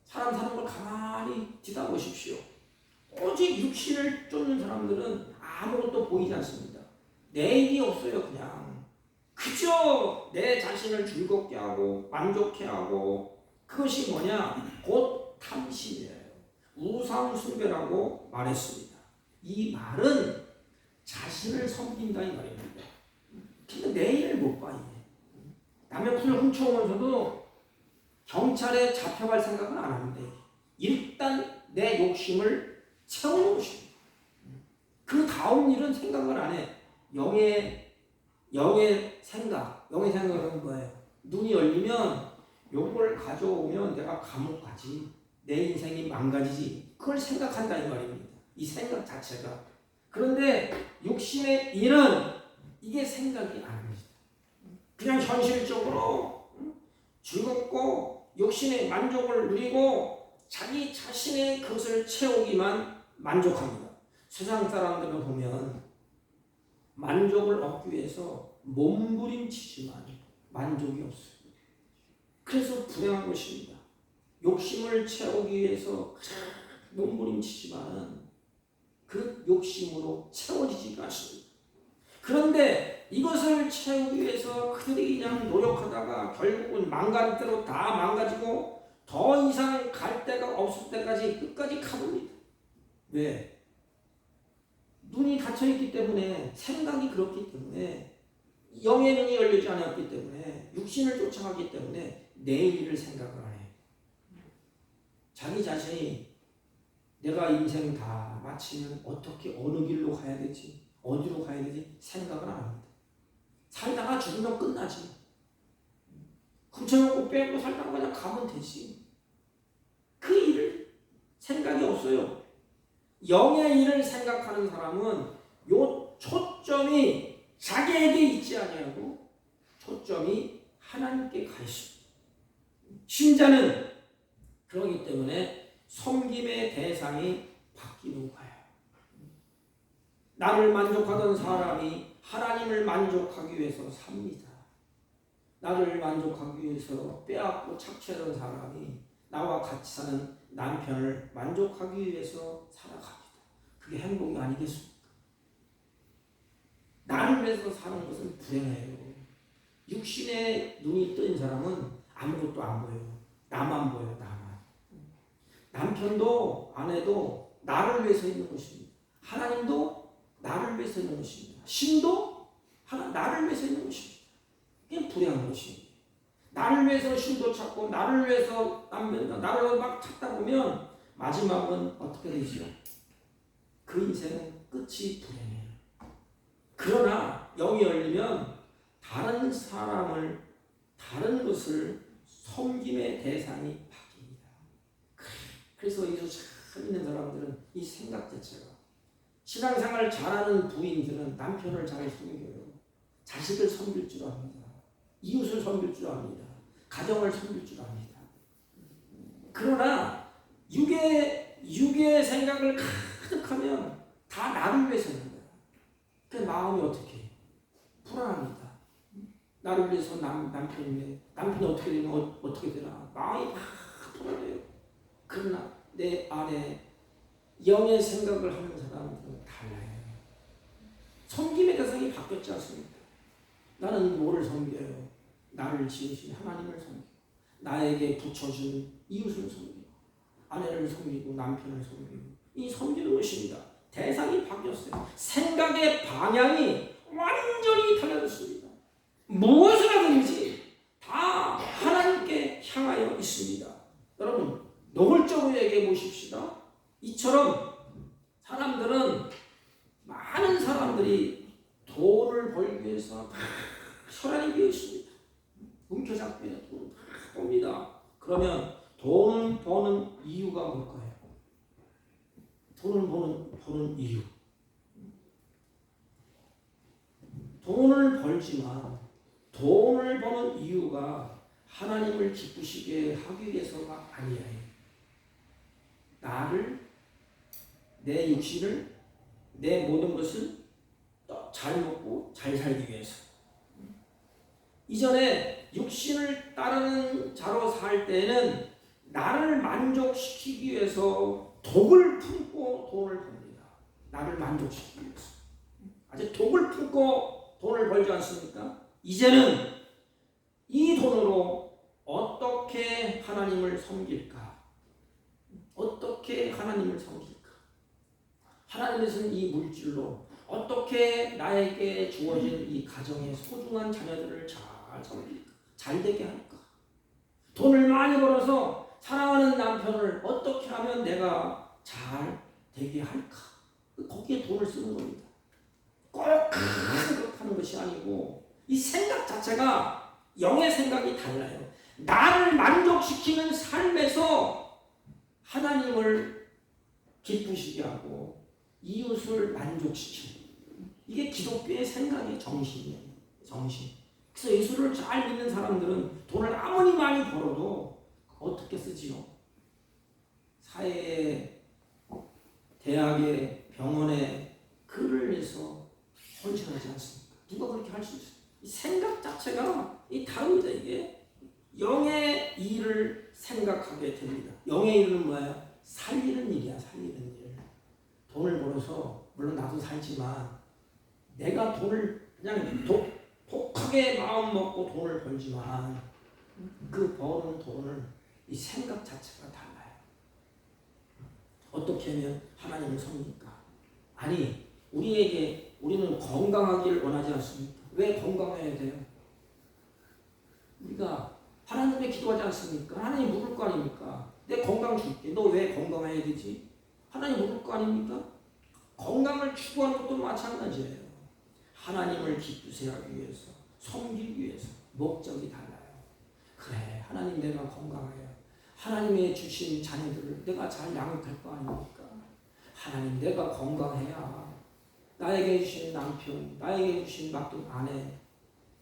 사람 사는 걸 가만히 뒤다보십시오. 오직 육신을 쫓는 사람들은 아무것도 보이지 않습니다. 내일이 없어요. 그냥 그저 내 자신을 즐겁게 하고 만족해 하고 그것이 뭐냐? 곧 탐심이에요. 우상숭배라고 말했습니다. 이 말은 자신을 섬긴다 이 말입니다. 근데 내일을 못 봐. 남의 풀을 훔쳐오면서도 경찰에 잡혀갈 생각은 안 하는데 일단 내 욕심을 채우는 것입니다. 그 다음 일은 생각을 안 해. 영의 생각은 뭐예요? 눈이 열리면 요걸 가져오면 내가 감옥 가지. 내 인생이 망가지지. 그걸 생각한다 이 말입니다. 이 생각 자체가. 그런데 육신의 일은 이게 생각이 아닙니다. 그냥 현실적으로 즐겁고 육신의 만족을 누리고 자기 자신의 것을 채우기만 만족합니다. 세상 사람들을 보면 만족을 얻기 위해서 몸부림치지만 만족이 없어요. 그래서 불행한 것입니다. 욕심을 채우기 위해서 몸부림치지만 그 욕심으로 채워지지가 않습니다. 그런데 이것을 채우기 위해서 그들이 그냥 노력하다가 결국은 망가질 대로 다 망가지고 더 이상 갈 데가 없을 때까지 끝까지 가봅니다. 왜? 눈이 닫혀있기 때문에 생각이 그렇기 때문에 영의 눈이 열리지 않았기 때문에 육신을 쫓아가기 때문에 내일을 생각을 안 해요. 자기 자신이 내가 인생 다 마치면 어떻게 어느 길로 가야 되지? 어디로 가야 되지? 생각을 안 합니다. 살다가 죽으면 끝나지. 훔쳐먹고 빼고 살다가 그냥 가면 되지. 그 일을 생각이 없어요. 영의 일을 생각하는 사람은 요 초점이 자기에게 있지 아니하고 초점이 하나님께 가 있습니다. 신자는 그렇기 때문에 섬김의 대상이 바뀌는 거예요. 나를 만족하던 사람이 하나님을 만족하기 위해서 삽니다. 나를 만족하기 위해서 빼앗고 착취하던 사람이 나와 같이 사는 남편을 만족하기 위해서 살아갑니다. 그게 행복이 아니겠습니까? 나를 위해서 사는 것은 불행해요. 육신에 눈이 뜬 사람은 아무것도 안 보여요. 나만 보여요. 나만. 남편도 아내도 나를 위해서 있는 것입니다. 하나님도 나를 위해서 있는 것입니다. 신도 나를 위해서 있는 것입니다. 그게 불행한 것입니다. 나를 위해서 신도 찾고 나를 위해서 남편도 나를 막 찾다 보면 마지막은 어떻게 되죠? 그 인생은 끝이 불행해요. 그러나 영이 열리면 다른 사람을 다른 것을 섬김의 대상이 바뀝니다. 그래서 예수 참 있는 사람들은 이 생각 자체가 신앙생활 잘하는 부인들은 남편을 잘 섬겨요. 자식을 섬길 줄 압니다. 이웃을 섬길 줄 압니다. 가정을 섬길 줄 압니다. 그러나 육의 생각을 가득하면 다 나를 위해서 하는 거야. 그 마음이 어떻게 해요? 불안합니다. 나를 위해서 남편이 어떻게 되면 어떻게 되나 마음이 막 불안해요. 그러나 내 안에 영의 생각을 하는 사람들은 달라요. 섬김의 대상이 바뀌었지 않습니까? 나는 뭐를 섬겨요? 나를 지으신 하나님을 섬기고 나에게 붙여준 이웃을 섬기고 아내를 섬기고 남편을 섬기고 이 섬기는 것입니다. 대상이 바뀌었어요. 생각의 방향이 완전히 달라졌습니다. 무엇을 하든지 다 하나님께 향하여 있습니다. 여러분 노골적으로 얘기해 보십시다. 이처럼 많은 사람들이 돈을 벌기 위해서 혈안이 비어 있습니다. 움켜잡기 위해 돈을 다 봅니다. 그러면 돈을 버는 이유가 뭘까요? 돈을 버는 이유. 돈을 벌지만 돈을 버는 이유가 하나님을 기쁘시게 하기 위해서가 아니에요. 나를, 내 육신을, 내 모든 것을 잘 먹고 잘 살기 위해서. 이전에 육신을 따르는 자로 살 때는 나를 만족시키기 위해서 독을 품고 돈을 법니다. 나를 만족시키기 위해서. 아직 독을 품고 돈을 벌지 않습니까? 이제는 이 돈으로 어떻게 하나님을 섬길까? 어떻게 하나님을 섬길까? 하나님께서는 이 물질로 어떻게 나에게 주어진 이 가정의 소중한 자녀들을 잘 섬길까? 잘 되게 할까? 돈을 많이 벌어서 사랑하는 남편을 어떻게 하면 내가 잘 되게 할까? 거기에 돈을 쓰는 겁니다. 꼭 그렇다는 것이 아니고 이 생각 자체가 영의 생각이 달라요. 나를 만족시키는 삶에서 하나님을 기쁘시게 하고 이웃을 만족시키는 이게 기독교의 생각의 정신이에요. 정신. 그래서 예수를 잘 믿는 사람들은 돈을 아무리 많이 벌어도 어떻게 쓰지요? 사회에, 대학에, 병원에 그를 위해서 헌신하지 않습니까? 누가 그렇게 할 수 있어요? 이 생각 자체가 다릅니다. 이게 영의 일을 생각하게 됩니다. 영의 일은 뭐예요? 살리는 일이야. 살리는 일. 돈을 벌어서 물론 나도 살지만 내가 돈을 그냥 독하게 마음 먹고 돈을 벌지만 그 버는 돈을 이 생각 자체가 달라요. 어떻게 하면 하나님을 섬깁니까? 아니 우리는 건강하기를 원하지 않습니까? 왜 건강해야 돼요? 우리가 하나님께 기도하지 않습니까? 하나님 물을 거 아닙니까? 내 건강 줄게. 너 왜 건강해야 되지? 하나님 물을 거 아닙니까? 건강을 추구하는 것도 마찬가지예요. 하나님을 기쁘게 하기 위해서, 섬기기 위해서 목적이 달라요. 그래, 하나님 내가 건강해요. 하나님의 주신 자녀들을 내가 잘 양육할 거 아닙니까? 하나님 내가 건강해야 나에게 주신 남편, 나에게 주신 맡긴 아내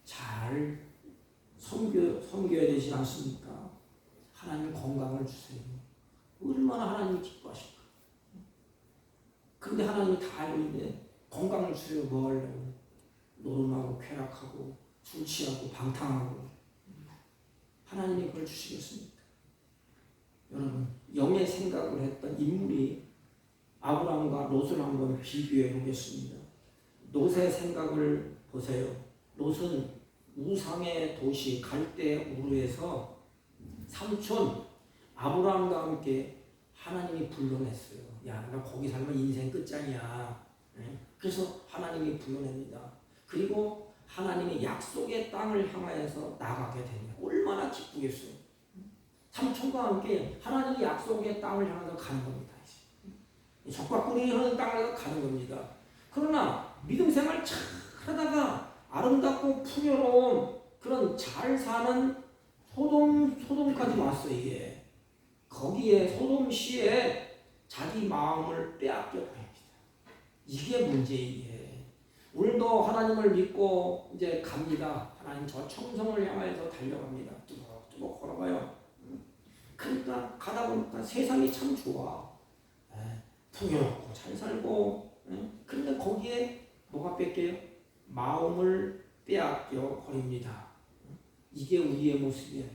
잘 섬겨야 되지 않습니까? 하나님 건강을 주세요. 얼마나 하나님이 기뻐하실까? 그런데 하나님이 다 알고 있는데 건강을 추려 뭐 하려고 노름하고 쾌락하고 술 취하고 방탕하고 하나님이 그걸 주시겠습니까? 여러분 영의 생각을 했던 인물이 아브라함과 롯을 한번 비교해 보겠습니다. 롯의 생각을 보세요. 롯은 우상의 도시 갈대 우르에서 삼촌 아브라함과 함께 하나님이 불러냈어요. 야, 나 거기 살면 인생 끝장이야. 그래서 하나님이 불러냅니다. 그리고 하나님이 약속의 땅을 향하여서 나가게 됩니다. 얼마나 기쁘겠어요. 삼촌과 함께 하나님이 약속의 땅을 향해서 가는 겁니다. 적과 꿀이 흐르는 땅을 가는 겁니다. 그러나 믿음 생활 잘 하다가 아름답고 풍요로운 그런 잘 사는 소돔까지 왔어. 이게 거기에 소돔시에 자기 마음을 빼앗겨 버립니다. 이게 문제이기에 우리도 하나님을 믿고 이제 갑니다. 하나님 저 청성을 향해서 달려갑니다. 뚜벅뚜벅 걸어가요. 그러니까 가다 보니까 세상이 참 좋아. 풍요롭고 잘 살고. 그런데 거기에 뭐가 뺏겨요? 마음을 빼앗겨 버립니다. 이게 우리의 모습이에요.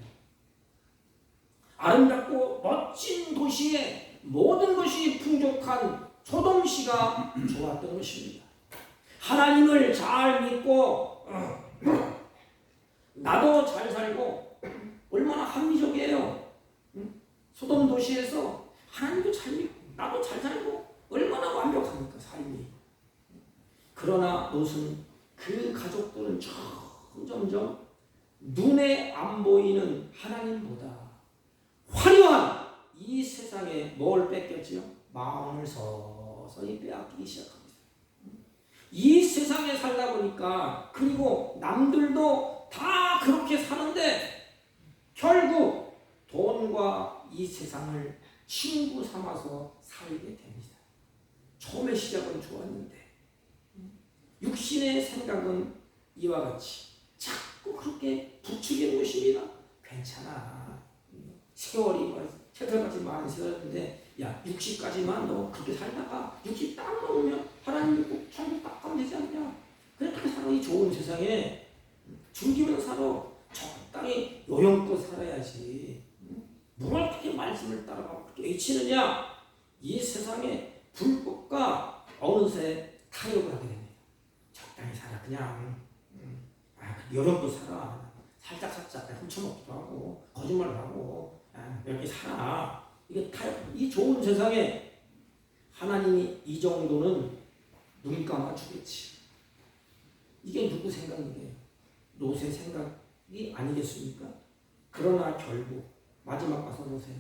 아름답고 멋진 도시에 모든 것이 풍족한 소돔시가 좋았던 것입니다. 하나님을 잘 믿고 나도 잘 살고 얼마나 합리적이에요. 소돔 도시에서 하나님도 잘 믿고 나도 잘 살고 얼마나 완벽합니까 삶이. 그러나 롯은 그 가족들은 점점 눈에 안 보이는 하나님보다 화려한 이 세상에 뭘 뺏겼지요? 마음을 서서히 빼앗기기 시작합니다. 이 세상에 살다 보니까 그리고 남들도 다 그렇게 사는데 결국 돈과 이 세상을 친구 삼아서 살게 됩니다. 처음에 시작은 좋았는데 육신의 생각은 이와 같이 자꾸 그렇게 부추기는 것입니다. 괜찮아. 세월이 세월까지 많이 세월인데 야 60까지만 너 그렇게 살다가 60 딱 넘으면 하나님 믿고 천국 딱 가면 되지 않냐. 그렇게 살아. 이 좋은 세상에 즐기면서 살아. 적당히 요령껏 살아야지. 뭘 그렇게 말씀을 따라가고 그렇게 외치느냐. 이 세상에 불법과 어느새 타협을 하게 됩니다. 적당히 살아. 그냥 요령껏 살아. 살짝 훔쳐먹기도 하고 거짓말을 하고 이렇게 살아. 이게 타협. 이 좋은 세상에 하나님이 이 정도는 눈 감아주겠지. 이게 누구 생각이에요? 롯의 생각이 아니겠습니까? 그러나 결국 마지막 가서 보세요.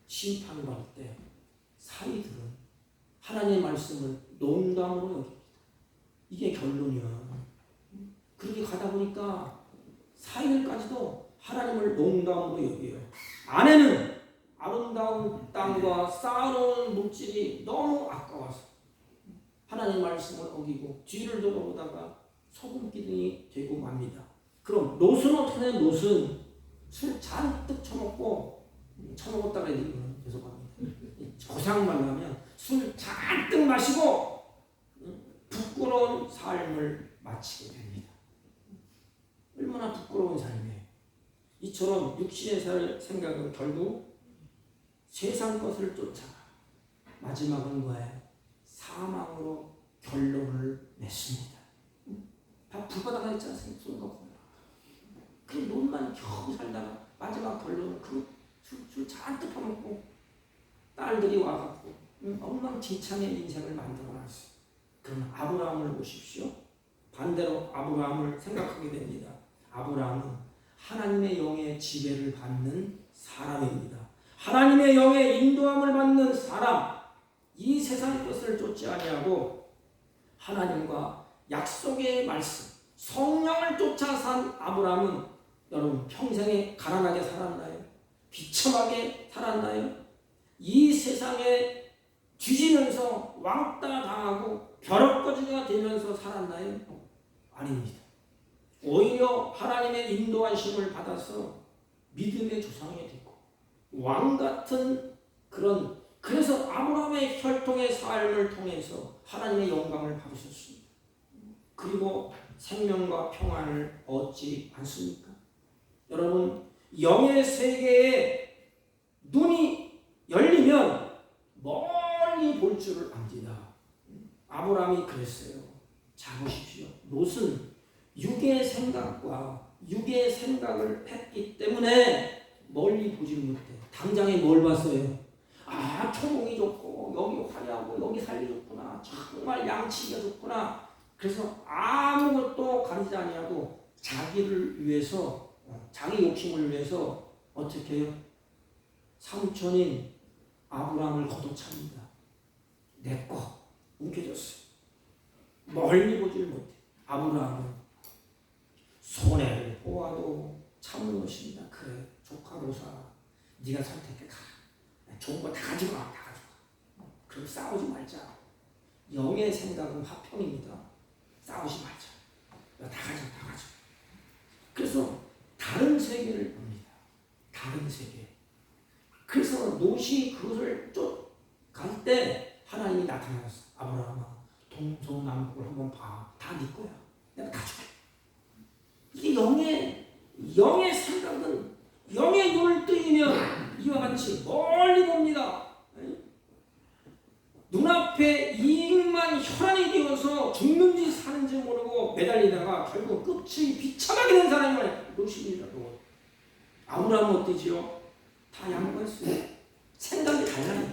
심판을 받을 때 사위들은 하나님의 말씀을 농담으로 여깁니다. 이게 결론이야. 그렇게 가다 보니까 사위들까지도 하나님을 농담으로 여겨요. 아내는 아름다운 땅과 쌓아놓은 물질이 너무 아까워서 하나님의 말씀을 어기고 뒤를 돌아보다가 소금기둥이 되고 맙니다. 그럼 롯은 어떻게 해? 롯은 술 잔뜩 처먹었다가 죄송합니다. 고상만 나면 술 잔뜩 마시고 부끄러운 삶을 마치게 됩니다. 얼마나 부끄러운 삶이에요. 이처럼 육신의 살 생각은 결국 세상 것을 쫓아가 마지막은 뭐예요? 사망으로 결론을 냈습니다. 다 불바다가 있지 않습니까? 그 롯만 겨우 살다가 마지막 결론은 술 잔뜩 퍼먹고 딸들이 와갖고 엉망진창의 인생을 만들어놨어요. 그럼 아브라함을 보십시오. 반대로 아브라함을 생각하게 됩니다. 아브라함은 하나님의 영의 지배를 받는 사람입니다. 하나님의 영의 인도함을 받는 사람. 이 세상 것을 쫓지 아니하고 하나님과 약속의 말씀, 성령을 쫓아 산 아브라함은 여러분 평생에 가난하게 살았나요? 비참하게 살았나요? 이 세상에 뒤지면서 왕따 당하고 벼락거지가 되면서 살았나요? 아닙니다. 오히려 하나님의 인도하심을 받아서 믿음의 조상이 되고 왕 같은 그런 그래서 아브라함의 혈통의 삶을 통해서 하나님의 영광을 받으셨습니다. 그리고 생명과 평안을 얻지 않습니까? 여러분, 영의 세계에 눈이 열리면 멀리 볼 줄을 압니다. 아브라함이 그랬어요. 자 보십시오. 롯은 육의 생각과 육의 생각을 했기 때문에 멀리 보지를 못해. 당장에 뭘 봤어요? 아, 초목이 좋고 여기 화려하고 여기 살기 좋구나. 정말 양치기가 좋구나. 그래서 아무것도 가리지 아니하고 자기를 위해서, 자기 욕심을 위해서 어떻게 해요? 삼촌인 아브라함을 걷어찹니다. 내 거 움켜졌어요. 멀리 보지를 못해. 아브라함은 손해를 보아도 참는 것입니다. 그래, 조카 로사, 네가 선택해 가. 좋은 거 다 가지고 와, 다 가지고 와. 그럼 싸우지 말자. 영의 생각은 화평입니다. 싸우지 말자. 다 가져, 다 가져. 그래서 다른 세계를 봅니다. 다른 세계. 그래서 롯이 그것을 쫓갈 때 하나님이 나타나셨어. 아브라함아, 동서남북을 한번 봐. 다 네 거야. 내가 다 줄게. 이게 영의 생각은, 영의 눈을 뜨이면 이와 같이 멀리 봅니다. 눈앞에 이익만 혈안이 되어서 죽는지 사는지 모르고 매달리다가 결국 끝이 비참하게 된 사람이 말이에요. 롯입니다. 아브라함은 어때지요? 다 양보했어요. 생각이 달라요.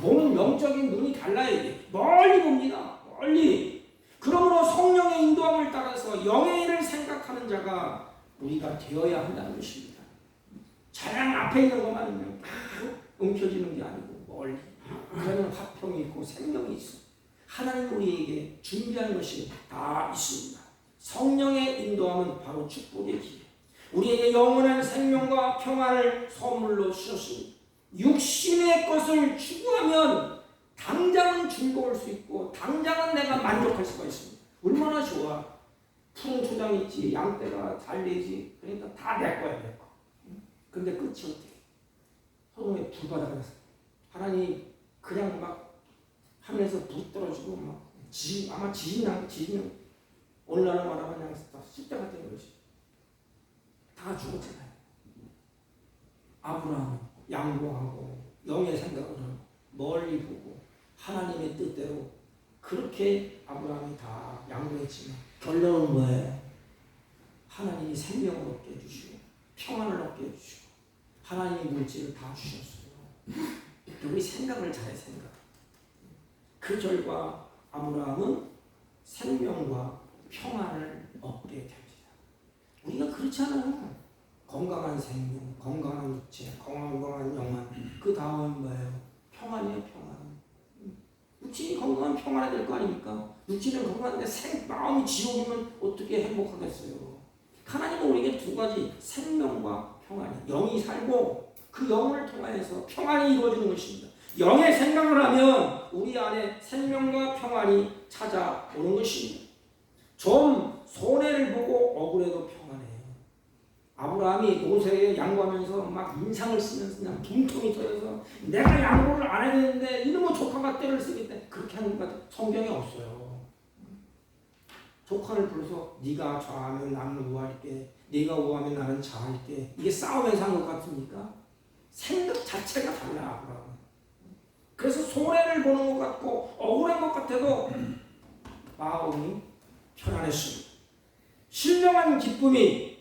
보는 영적인 눈이 달라요. 멀리 봅니다. 멀리. 그러므로 성령의 인도함을 따라서 영의 일을 생각하는 자가 우리가 되어야 한다는 것입니다. 자양 앞에 있는 것만 움켜지는 게 아니고 멀리. 그러면 화평이 있고 생명이 있어. 하나님 우리에게 준비한 것이 다 있습니다. 성령의 인도함은 바로 축복의 길. 우리에게 영원한 생명과 평안을 선물로 주셨습니다. 육신의 것을 추구하면 당장은 즐거울 수 있고 당장은 내가 만족할 수가 있습니다. 얼마나 좋아. 푸른 초장이 있지, 양떼가 달리지. 그러니까 다 내 거야, 내 거. 근데 끝이 어떻게? 소돔에 불바다가 났어. 하나님 그냥 막 하늘에서 불 떨어지고 막 아마 지진 오늘날로 말하면 그냥 십자 같은 것이 다 죽었잖아요. 아브라함은 양보하고 영의 생각으로 멀리 보고 하나님의 뜻대로 그렇게 아브라함이 다 양보했지만 결론은 뭐예요? 하나님이 생명을 얻게 해주시고 평안을 얻게 해주시고 하나님의 물질을 다 주셨어요. 우리 생각을 잘해. 생각. 그 결과 아브라함은 생명과 평안을 얻게 됩니다. 우리가 그렇지 않아요. 건강한 생명, 건강한 육체, 건강한 영혼. 그 다음은 뭐예요? 평안이에요. 평안. 육신이 건강한 평안이 될 거 아닙니까? 육신은 건강한데 마음이 지옥이면 어떻게 행복하겠어요? 하나님은 우리에게 두 가지, 생명과 평안이, 영이 살고 그 영을 통해서 평안이 이루어지는 것입니다. 영의 생각을 하면 우리 안에 생명과 평안이 찾아오는 것입니다. 좀 손해를 보고 억울해도 평안해요. 아브라함이 롯에게 양보하면서 막 인상을 쓰면서 그냥 둥통이 터져서 내가 양보를 안 해야 되는데 이놈의 조카가 때를 쓰기 때문에 그렇게 하는 것 같아요. 성경에 없어요. 조카를 불러서 네가 좌하면 나는 우할게, 네가 우하면 나는 좌할게. 이게 싸움에서 한 것 같습니까? 생각 자체가 달라. 아브라함은. 그래서 손해를 보는 것 같고 억울한 것 같아도 마음이 편안했습니다. 신령한 기쁨이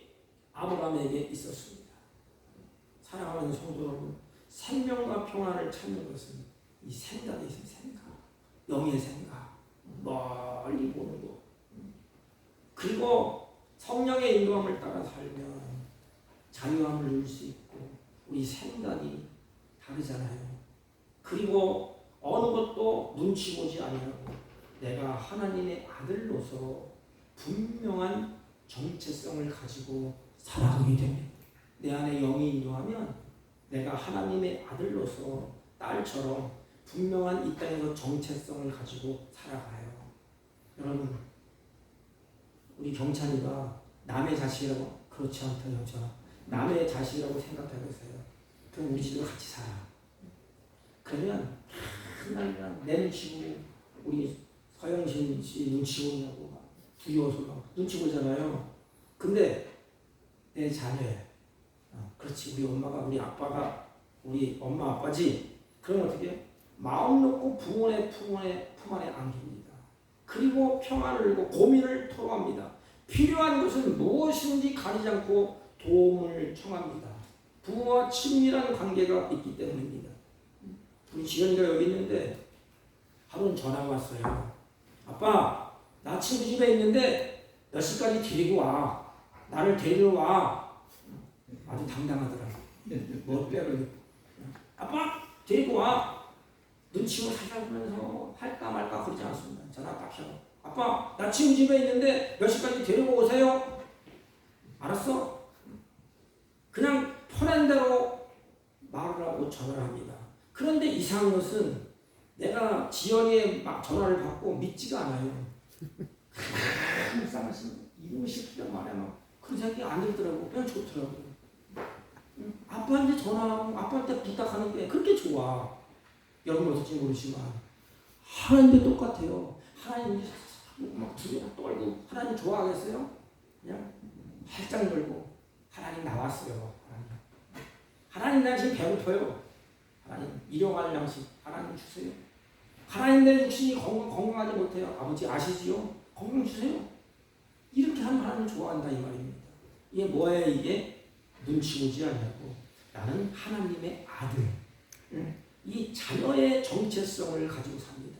아브라함에게 있었습니다. 사랑하는 성도 여러분, 생명과 평안을 찾는 것은 이 생각이 있어요. 생각, 영의 생각, 멀리 보는 것. 그리고 성령의 인도함을 따라 살면 자유함을 누릴 수 있고 우리 생각이 다르잖아요. 그리고 어느 것도 눈치 보지 아니하고 내가 하나님의 아들로서 분명한 정체성을 가지고 살아가게 됩니다. 내 안에 영이 인도하면 내가 하나님의 아들로서 딸처럼 분명한 이 땅에서 정체성을 가지고 살아가요. 여러분, 우리 경찬이가 남의 자식이라고, 그렇지 않다 여자, 남의 자식이라고 생각하고 있어요. 그럼 우리 집에 같이 살아. 그러면 그냥 내 눈치 보고 우리 서영신 씨 눈치 보냐고 막 두려워서 막 눈치 보잖아요. 근데 내 자녀예요. 그렇지, 우리 엄마가 우리 아빠가 우리 엄마 아빠지. 그러면 어떻게 해요? 마음 놓고 부모의 품 안에 안깁니다. 그리고 평안을 들고 고민을 토로합니다. 필요한 것은 무엇인지 가리지 않고 도움을 청합니다. 부모와 친밀한 관계가 있기 때문입니다. 우리 지연이가 여기 있는데 하루는 전화가 왔어요. 아빠, 나 친구 집에 있는데 몇 시까지 데리고 와. 나를 데리러 와. 아주 당당하더라. 뭐 빼고 아빠 데리고 와. 눈치고 살펴보면서 할까 말까 그러지 않습니다. 전화 딱 켜고 아빠, 나 친구 집에 있는데 몇 시까지 데리고 오세요. 알았어? 그냥 편한 대로 말을 하고 전화를 합니다. 그런데 이상한 것은 내가 지연이의 막 전화를 받고 믿지가 않아요. 불쌍하신 이놈의 새끼가 말이야 막 그런 생각이 안 들더라고. 그냥 좋더라고. 아빠한테 전화하고 아빠한테 부탁하는 게 그렇게 좋아. 여러분 어떨지 모르지만 하나님도 똑같아요. 하나님이 막 두려워 떨고 하나님 좋아하겠어요? 그냥 활짝 놀고 하나님 나왔어요. 하나님 나 지금 배고파요. 하나님 일용할 양식 하나님 주세요. 하나님 내 육신이 건강하지 못해요. 아버지 아시지요? 건강 주세요. 이렇게 하면 하나님 좋아한다 이 말입니다. 이게 뭐예요? 이게 눈치 보지 않냐고. 나는 하나님의 아들. 이 자녀의 정체성을 가지고 삽니다.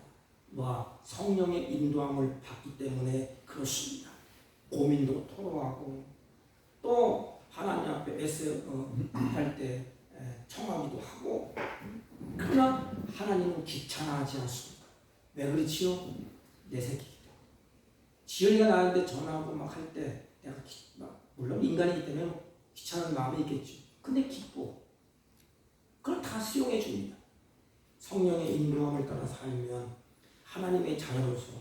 성령의 인도함을 받기 때문에 그렇습니다. 고민도 토로하고 또 하나님 앞에 할 때 청하기도 하고 그러나 하나님은 귀찮아하지 않습니다. 왜 그렇지요? 내 새끼기도. 지연이가 나한테 전화하고 막 할 때 내가 물론 인간이기 때문에 귀찮은 마음이 있겠죠. 근데 기뻐. 그걸 다 수용해 줍니다. 성령의 인도함을 따라 살면 하나님의 자녀로서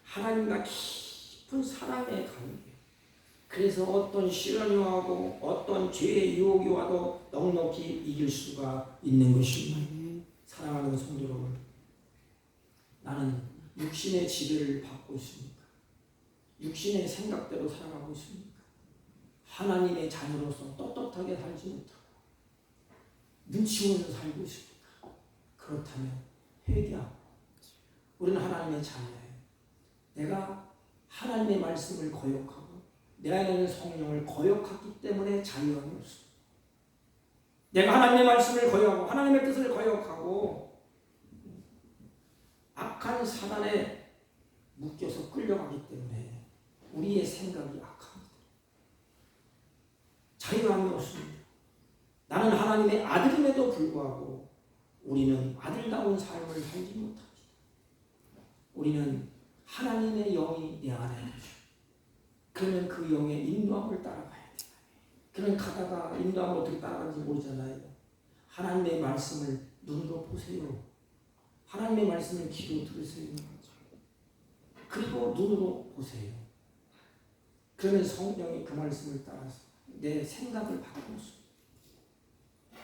하나님과 깊은 사랑의 관계. 그래서 어떤 시련이 와도 어떤 죄의 유혹이 와도 넉넉히 이길 수가 있는 것입니다. 사랑하는 성도 여러분, 나는 육신의 지배를 받고 있습니까? 육신의 생각대로 살아가고 있습니까? 하나님의 자녀로서 떳떳하게 살지 못하고 눈치 보면서 살고 있습니까? 그렇다면 회개하고 우리는 하나님의 자녀예요. 내가 하나님의 말씀을 거역하고 내 안에 있는 성령을 거역하기 때문에 자유함이 없습니다. 내가 하나님의 말씀을 거역하고 하나님의 뜻을 거역하고 악한 사단에 묶여서 끌려가기 때문에 우리의 생각이 악합니다. 자유함이 없습니다. 나는 하나님의 아들임에도 불구하고 우리는 아들다운 삶을 살지 못합니다. 우리는 하나님의 영이 내 안에 계시고 그러면 그 영의 인도함을 따라가야 돼. 그러면 가다가 인도함을 어떻게 따라가는지 모르잖아요. 하나님의 말씀을 눈으로 보세요. 하나님의 말씀을 귀로 들으세요. 그리고 눈으로 보세요. 그러면 성령이 그 말씀을 따라서 내 생각을 바꾸었습니다.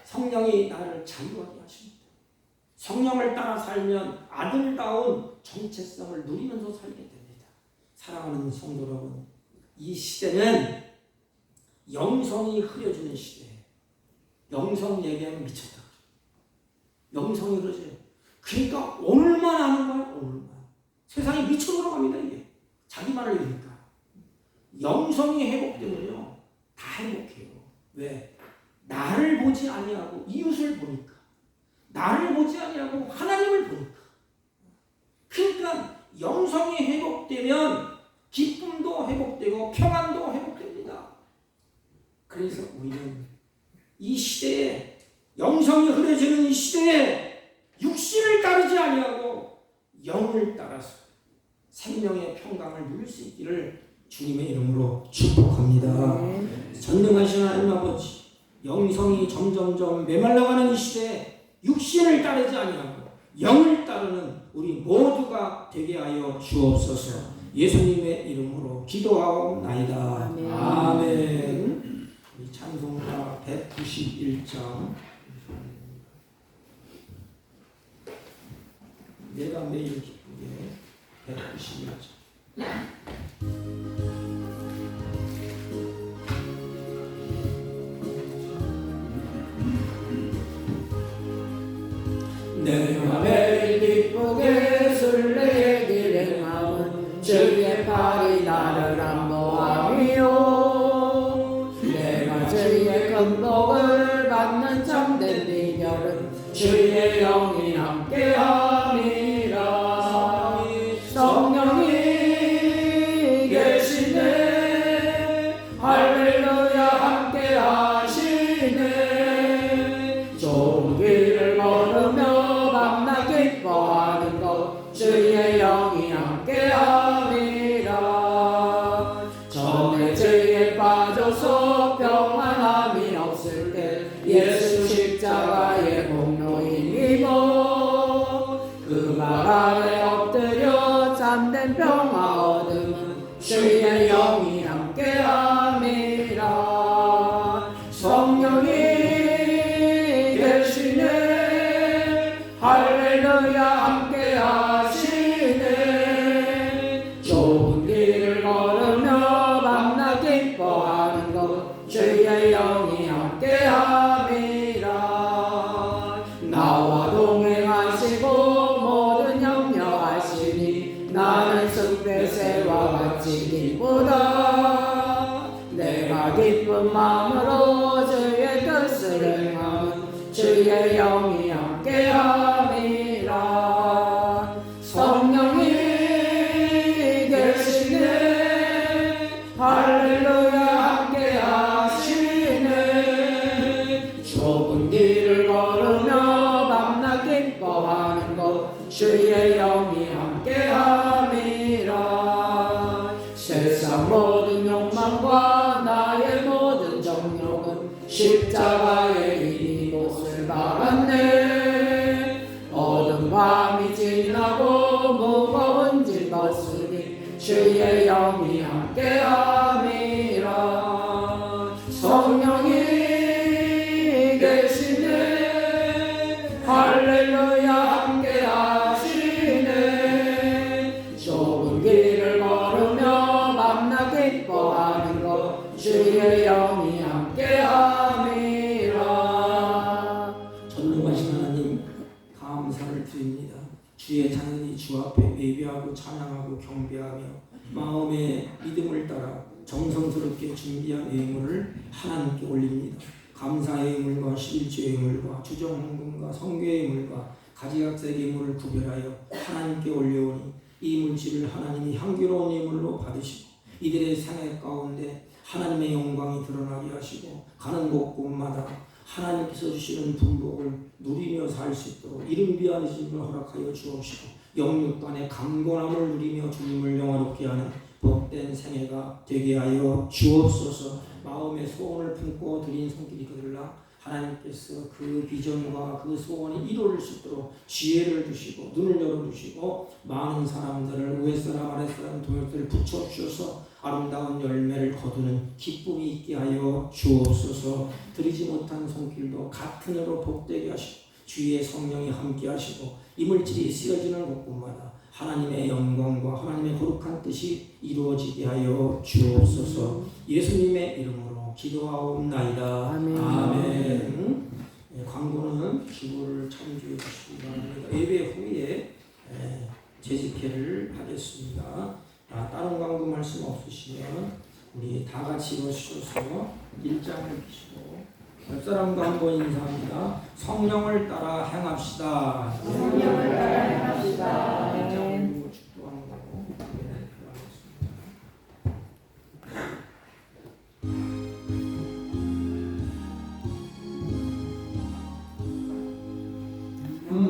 성령이 나를 자유하게 하십니다. 성령을 따라 살면 아들다운 정체성을 누리면서 살게 됩니다. 사랑하는 성도 여러분, 이 시대는 영성이 흐려지는 시대예요. 영성 얘기하면 미쳤다. 영성이 흐려져요. 그러니까 오늘만 하는 거야. 오늘만. 세상이 미쳐 돌아갑니다. 이게. 자기만을 위니까. 영성이 회복되면요. 다 행복해요. 왜? 나를 보지 아니하고 이웃을 보니까. 나를 보지 아니하고 하나님을 보니까. 그러니까 영성이 회복되면 기쁨도 회복되고 평안도 회복됩니다. 그래서 우리는 이 시대에 영성이 흐려지는 이 시대에 육신을 따르지 아니하고 영을 따라서 생명의 평강을 누릴 수 있기를 주님의 이름으로 축복합니다. 전능하신 하나님 아버지, 영성이 점점점 메말라가는 이 시대에 육신을 따르지 아니하고 영을 따르는 우리 모두가 되게 하여 주옵소서. 예수님의 이름으로 기도하옵나이다. 아멘. 아멘. 우리 찬송가 191장 내가 매일 기쁘게 베푸시며 내가 매일 기쁘게 술래의 길에 나온 주의 팔이 나를 안보하며 내가 주의 금복을 받는 참된 비결은 주의 영이 함께함이라. 성령이 계시네 할렐루야 함께하시네. 좋은 길을 걸으며 밤낮 기뻐하는 것 주의 영이 함께함이라. 전에 죄에 빠져서 평안함이 없을 때 예수 십자가의 공로 힘입어 그 말 아래 엎드려 참된 평화 얻음은 주의 영이 함께함이라. 성령이 계시네 할렐루야 함께하시네. 좁은 길을 걸으며 밤낮 기뻐하는 것 주의 영이 함께함이라. 나와 동행하시고 모든 염려하시니 나는 숲에새와 같이 기쁘다. 내가 기쁜 마음으로 주의 뜻을 행하면 주의 영이 함께함이라. 성령이 계시네 할렐루야 함께하시네. 좁은 길을 걸으며 밤낮 기뻐하는 것 주의 영이 함께함이라. 세상 모든 욕망과 나의 모든 정욕은 십자가의 이 못을 박았네. 어두운 밤이 지나고 무거운 짐 벗으니 주의 영이 함께함이라. 성령이 계시네 할렐루야 함께하시네. 좁은 길을 걸으며 밤낮 기뻐하는 것 주의 영이 함께함이라. 전능하신 하나님 감사를 드립니다. 주의 자녀들이 주 앞에 예배하고 찬양하고 경배하며 마음의 믿음을 따라 정성스럽게 준비한 예물을 하나님께 올립니다. 감사의 예물과 11조의 예물과 주정헌금과 성교의 예물과 가지각색 예물을 구별하여 하나님께 올려오니 이 물질을 하나님이 향기로운 예물로 받으시고 이들의 생애 가운데 하나님의 영광이 드러나게 하시고 가는 곳곳마다 하나님께서 주시는 분복을 누리며 살 수 있도록 이름 귀한 집을 허락하여 주옵시고 영육간의 강건함을 누리며 주님을 영화롭게 하는 복된 생애가 되게 하여 주옵소서. 마음의 소원을 품고 드린 손길이 그들라 하나님께서 그 비전과 그 소원이 이루어질 수 있도록 지혜를 주시고 눈을 열어주시고 많은 사람들을 위에사람 아랫사람 동역들을 붙여주셔서 아름다운 열매를 거두는 기쁨이 있게 하여 주옵소서. 드리지 못한 손길도 같은 여로 복되게 하시고 주의 성령이 함께 하시고 이물질이 쓰여지는 곳곳마다 하나님의 영광과 하나님의 거룩한 뜻이 이루어지게 하여 주옵소서. 예수님의 이름으로 기도하옵나이다. 아멘. 아멘. 광고는 기부를 참조해 주시기 바랍니다. 예배 후에 재직회를 하겠습니다. 다른 광고 말씀 없으시면 우리 다 같이 일어서셔서 일장을 피시고 옆 사람과 한번 인사합니다. 성령을 따라 행합시다. 성령을 따라 행합시다. 일장을 축도하는 거고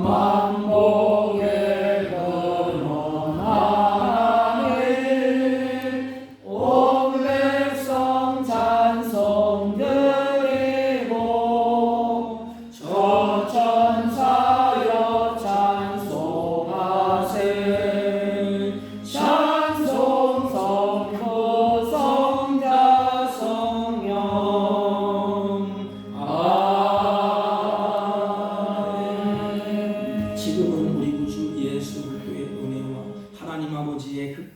만복의 근원 하나님 온 백성 찬송 드리고 천천사여 찬송하세. 찬송 성부 성자 성령 지금은 우리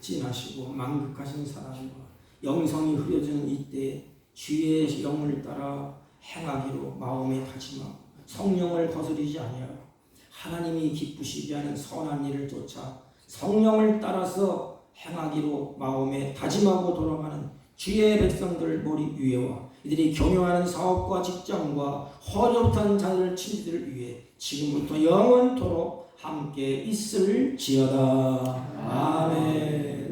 극진하시고 만극하신 사랑과 영성이 흐려지는 이때 주의 영을 따라 행하기로 마음에 다짐하고 성령을 거스르지 아니하고 하나님이 기쁘시게 하는 선한 일을 쫓아 성령을 따라서 행하기로 마음에 다짐하고 돌아가는 주의 백성들 머리 위에와 이들이 경영하는 사업과 직장과 허렵한 자들 친지들을 위해 지금부터 영원토록 함께 있을지어다. 아멘.